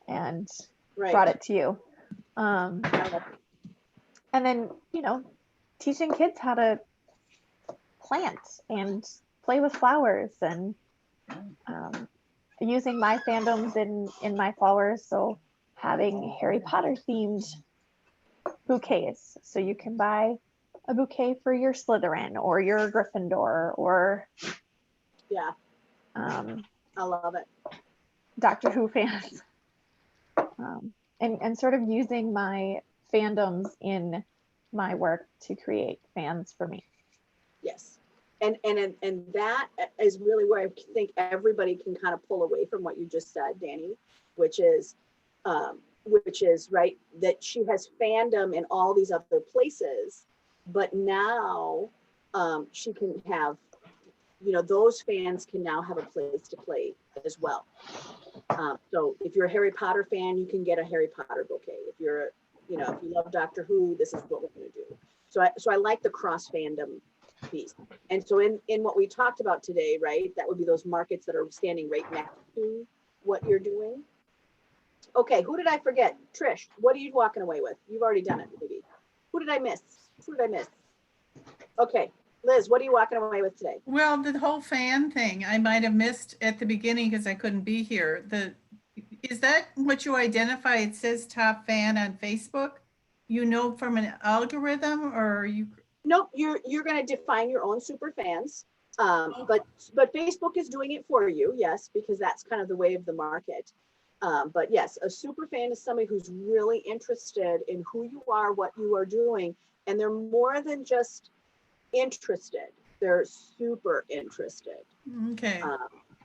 and brought it to you. And then, teaching kids how to plant and play with flowers and using my fandoms in my flowers. So having Harry Potter themed bouquets. So you can buy a bouquet for your Slytherin or your Gryffindor or Yeah, I love it. Doctor Who fans. And sort of using my fandoms in my work to create fans for me. Yes. And that is really where I think everybody can kind of pull away from what you just said, Danny, which is right, that she has fandom in all these other places, but now she can have, those fans can now have a place to play as well. So if you're a Harry Potter fan, you can get a Harry Potter bouquet. If you're, if you love Doctor Who, this is what we're going to do. So I like the cross fandom piece. And so in what we talked about today, right, that would be those markets that are standing right next to what you're doing. Okay, who did I forget? Trish, what are you walking away with? You've already done it, maybe. Who did I miss? Okay, Liz, what are you walking away with today? Well, the whole fan thing, I might have missed at the beginning because I couldn't be here. Is that what you identify? It says top fan on Facebook? From an algorithm, or you? Nope, you're going to define your own super fans. But Facebook is doing it for you, yes, because that's kind of the way of the market. But yes, a super fan is somebody who's really interested in who you are, what you are doing, and they're more than just interested. They're super interested. Okay.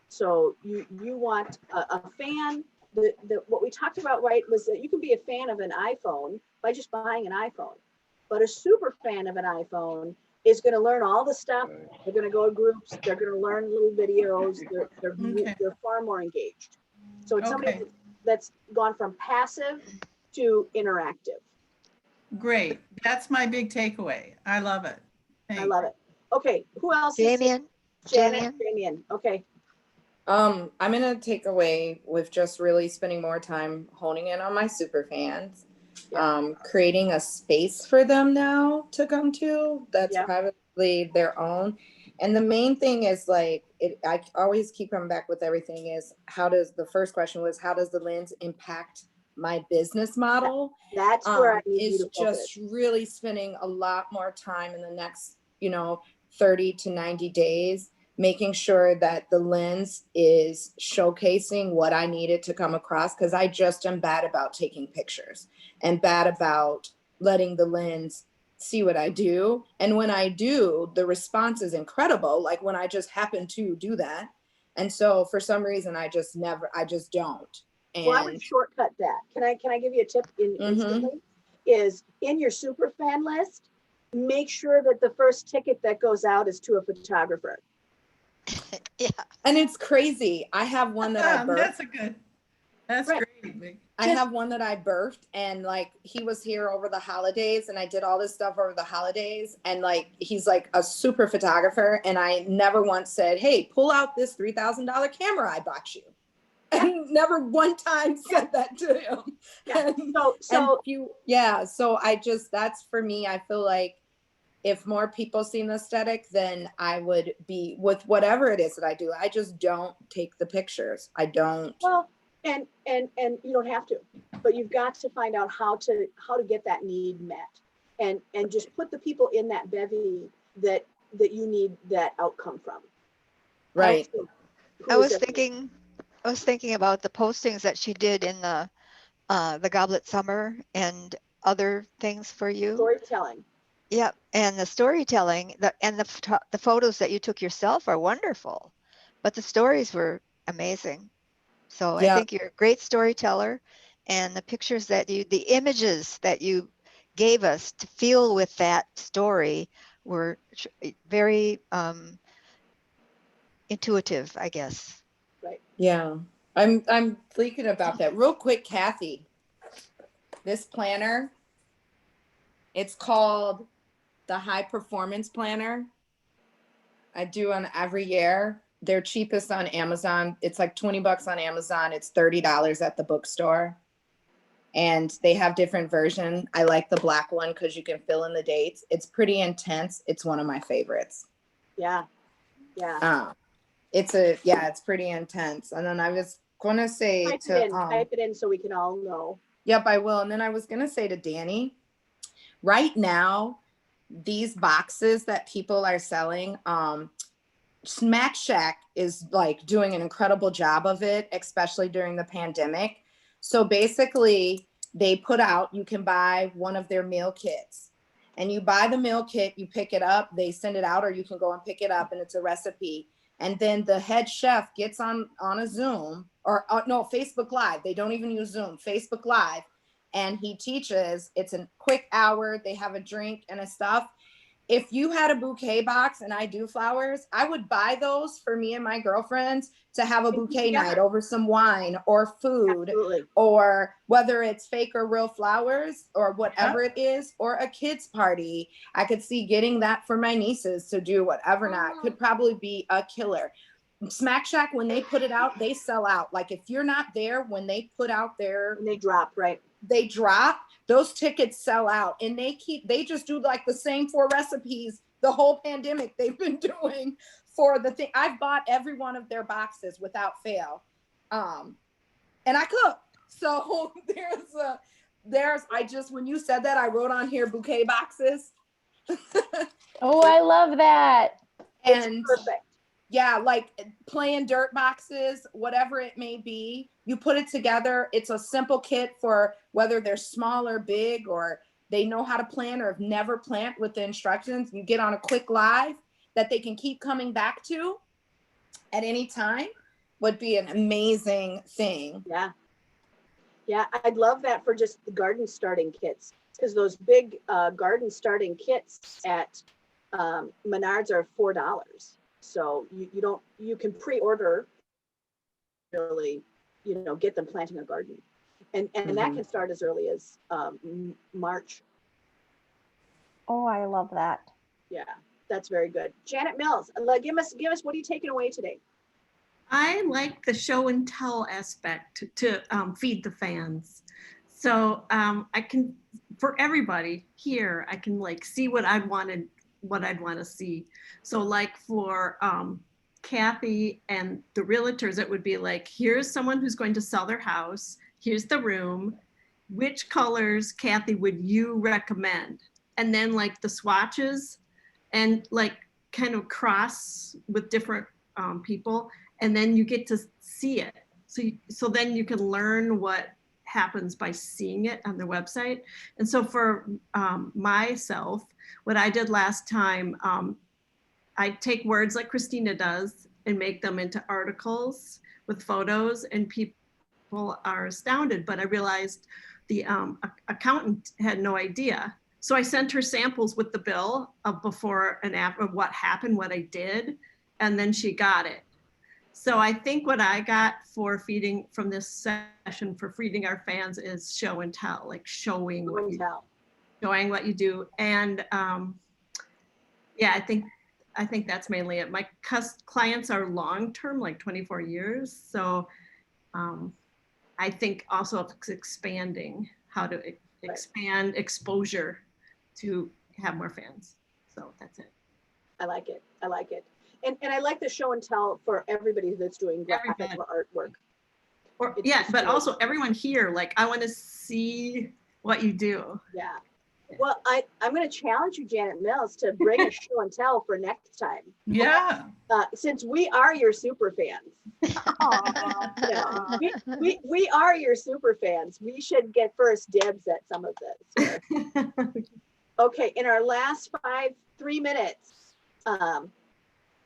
So you want a fan. What we talked about, right, was that you can be a fan of an iPhone by just buying an iPhone. But a super fan of an iPhone is going to learn all the stuff. They're going to go to groups. They're going to learn little videos. They're far more engaged. So it's somebody that's gone from passive to interactive. Great. That's my big takeaway. I love it. Thanks. I love it. Okay, who else? Damien. Damien. Okay. I'm gonna take away with just really spending more time honing in on my super fans. Creating a space for them now to come to that's privately their own. And the main thing is I always keep coming back with everything is the first question was, how does the lens impact my business model? That's where I need is you to focus. just really spending a lot more time in the next, 30 to 90 days, making sure that the lens is showcasing what I needed to come across. Cause I just am bad about taking pictures and bad about letting the lens see what I do. And when I do, the response is incredible. Like when I just happen to do that. And so for some reason, I just don't. And well, I would shortcut that. Can I give you a tip instantly? Is in your super fan list, make sure that the first ticket that goes out is to a photographer. Yeah. And it's crazy. I have one that I birthed. That's great. I have one that I birthed, and he was here over the holidays, and I did all this stuff over the holidays, and he's like a super photographer, and I never once said, hey, pull out this $3,000 camera I bought you. And never one time said that to him. So I just, that's for me, I feel like if more people seen the aesthetic, then I would be with whatever it is that I do. I just don't take the pictures. I don't. Well, and you don't have to, but you've got to find out how to get that need met, and just put the people in that bevy that you need that outcome from. Right. I was thinking about the postings that she did in the Goblet Summer and other things for you. Storytelling. Yep, and the storytelling, the photos that you took yourself are wonderful, but the stories were amazing. So I think you're a great storyteller, and the pictures the images that you gave us to feel with that story were very intuitive, I guess. Right. Yeah, I'm thinking about that real quick, Kathy. This planner, it's called the High Performance Planner. I do one every year. They're cheapest on Amazon. It's like $20 on Amazon. It's $30 at the bookstore. And they have different versions. I like the black one because you can fill in the dates. It's pretty intense. It's one of my favorites. Yeah. Yeah. It's pretty intense. And then I was gonna say Type it in so we can all know. Yep, I will. And then I was gonna say to Danny, right now, these boxes that people are selling, Smack Shack is like doing an incredible job of it, especially during the pandemic. So basically, they put out, you can buy one of their meal kits, and you buy the meal kit, you pick it up, they send it out, or you can go and pick it up, and it's a recipe. And then the head chef gets on a Zoom or no, Facebook Live. They don't even use Zoom, Facebook Live. And he teaches. It's a quick hour. They have a drink and a stuff. If you had a bouquet box, and I do flowers, I would buy those for me and my girlfriends to have a bouquet night over some wine or food. Absolutely. Or whether it's fake or real flowers or whatever it is, or a kid's party. I could see getting that for my nieces to do whatever not. Could probably be a killer. Smack Shack, when they put it out, they sell out. Like if you're not there when they put out their, and they drop, right? They drop, those tickets sell out, and they just do like the same 4 recipes the whole pandemic they've been doing for the thing. I've bought every one of their boxes without fail. And I cook. So when you said that, I wrote on here bouquet boxes. Oh, I love that. And it's perfect. Yeah, like playing dirt boxes, whatever it may be, you put it together. It's a simple kit for whether they're small or big, or they know how to plant or have never plant with the instructions. You get on a quick live that they can keep coming back to at any time would be an amazing thing. Yeah. Yeah, I'd love that for just the garden starting kits, because those big garden starting kits at Menards are $4. So you can pre-order, really, get them planting a garden, and that can start as early as March. Oh, I love that. Yeah, that's very good. Janet Mills, give us what are you taking away today? I like the show and tell aspect to feed the fans. So I can, for everybody here, I can like see what I'd want to see. So like for Kathy and the realtors, it would be like, here's someone who's going to sell their house. Here's the room. Which colors, Kathy, would you recommend? And then like the swatches and like kind of cross with different people. And then you get to see it. So then you can learn what happens by seeing it on their website. And so for myself, what I did last time, I take words like Christina does and make them into articles with photos, and people are astounded. But I realized the accountant had no idea. So I sent her samples with the bill of before and after, of what happened, what I did, and then she got it. So I think what I got for feeding from this session for feeding our fans is show and tell, like showing what you do. And yeah, I think that's mainly it. My clients are long-term, like 24 years. So I think also it's expanding, how to expand exposure to have more fans. So that's it. I like it. I like it. And I like the show and tell for everybody that's doing graphic or artwork. But also everyone here, like I want to see what you do. Yeah. Well, I'm going to challenge you, Janet Mills, to bring a show and tell for next time. Yeah. Since we are your super fans. We are your super fans. We should get first dibs at some of this. Okay, in our last 3 minutes,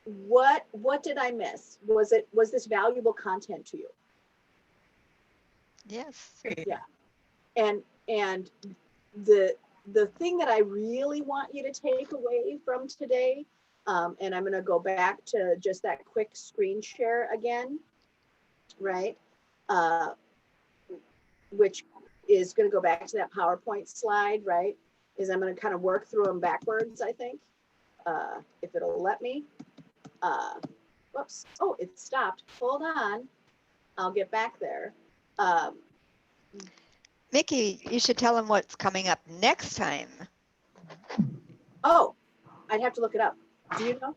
what did I miss? Was this valuable content to you? Yes. Yeah. And the thing that I really want you to take away from today, and I'm going to go back to just that quick screen share again, right? Which is going to go back to that PowerPoint slide, right? Is I'm going to kind of work through them backwards, I think, if it'll let me. Whoops. Oh, it stopped. Hold on. I'll get back there. Mickey, you should tell them what's coming up next time. Oh, I'd have to look it up. Do you know?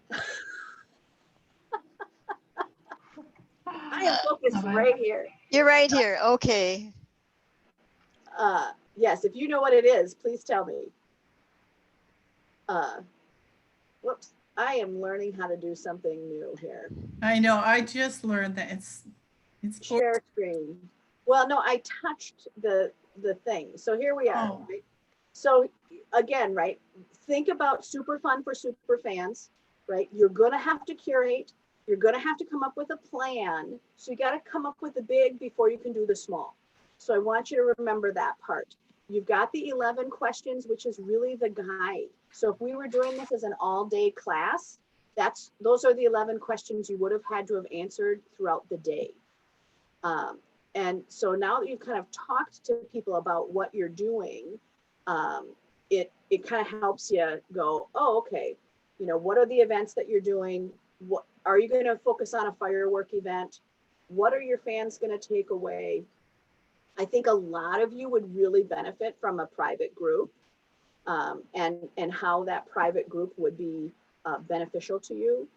I am focused right here. You're right here. Okay. Yes, if you know what it is, please tell me. Whoops, I am learning how to do something new here. I know, I just learned that it's Share screen. Well, no, I touched the thing. So here we are. Oh. Right? So again, right, think about super fun for super fans, right? You're gonna have to curate. You're gonna have to come up with a plan. So you gotta come up with the big before you can do the small. So I want you to remember that part. You've got the 11 questions, which is really the guide. So if we were doing this as an all-day class, those are the 11 questions you would have had to have answered throughout the day. And so now that you've kind of talked to people about what you're doing, it kind of helps you go, oh, okay, you know, what are the events that you're doing? What are you going to focus on a firework event? What are your fans going to take away? I think a lot of you would really benefit from a private group, and how that private group would be beneficial to you.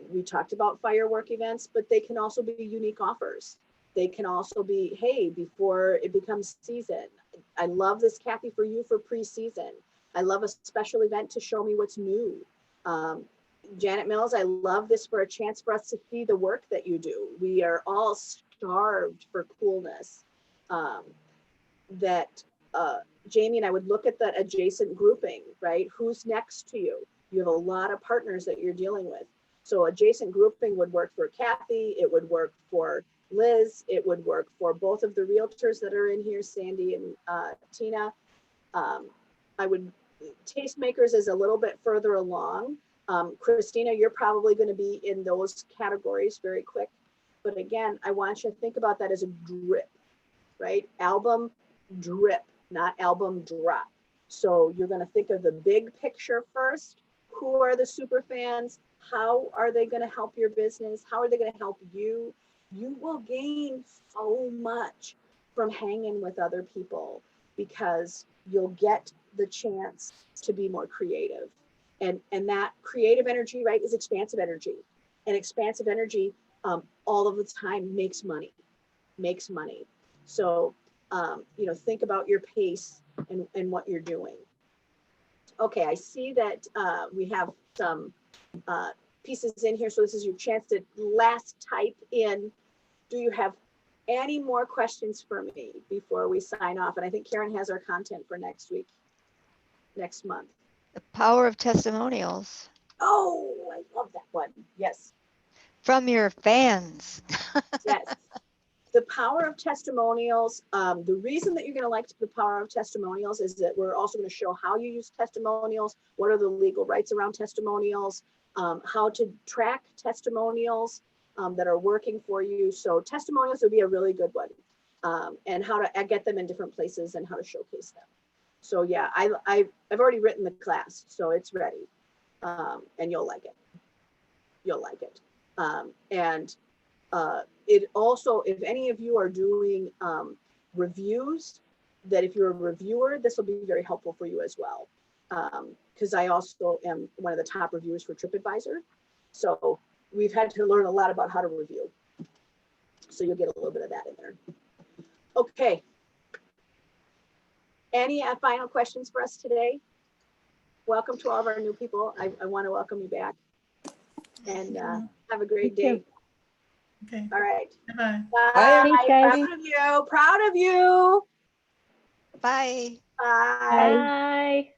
We talked about firework events, but they can also be unique offers. They can also be, hey, before it becomes season, I love this, Kathy, for you for pre-season. I love a special event to show me what's new. Janet Mills, I love this for a chance for us to see the work that you do. We are all starved for coolness. Jamie and I would look at that adjacent grouping, right? Who's next to you? You have a lot of partners that you're dealing with. So adjacent grouping would work for Kathy. It would work for Liz. It would work for both of the realtors that are in here, Sandy and Tina. Tastemakers is a little bit further along. Christina, you're probably going to be in those categories very quick. But again, I want you to think about that as a drip, right? Album drip, not album drop. So you're going to think of the big picture first. Who are the super fans? How are they going to help your business? How are they going to help you? You will gain so much from hanging with other people because you'll get the chance to be more creative. And that creative energy, right, is expansive energy. And expansive energy all of the time makes money. So, you know, think about your pace and what you're doing. Okay, I see that we have some pieces in here. So this is your chance to last type in. Do you have any more questions for me before we sign off? And I think Karen has our content for next month. The power of testimonials. Oh, I love that one. Yes. From your fans. Yes. The power of testimonials. The reason that you're going to like the power of testimonials is that we're also going to show how you use testimonials. What are the legal rights around testimonials? How to track testimonials that are working for you. So testimonials would be a really good one. And how to get them in different places and how to showcase them. So yeah, I've already written the class, so it's ready. And you'll like it. It also, if any of you are doing reviews, that if you're a reviewer, this will be very helpful for you as well. Because I also am one of the top reviewers for TripAdvisor. So we've had to learn a lot about how to review. So you'll get a little bit of that in there. Okay. Any final questions for us today? Welcome to all of our new people. I want to welcome you back. And have a great day. Okay. All right. Bye. Bye. Proud of you. Proud of you. Bye. Bye. Bye.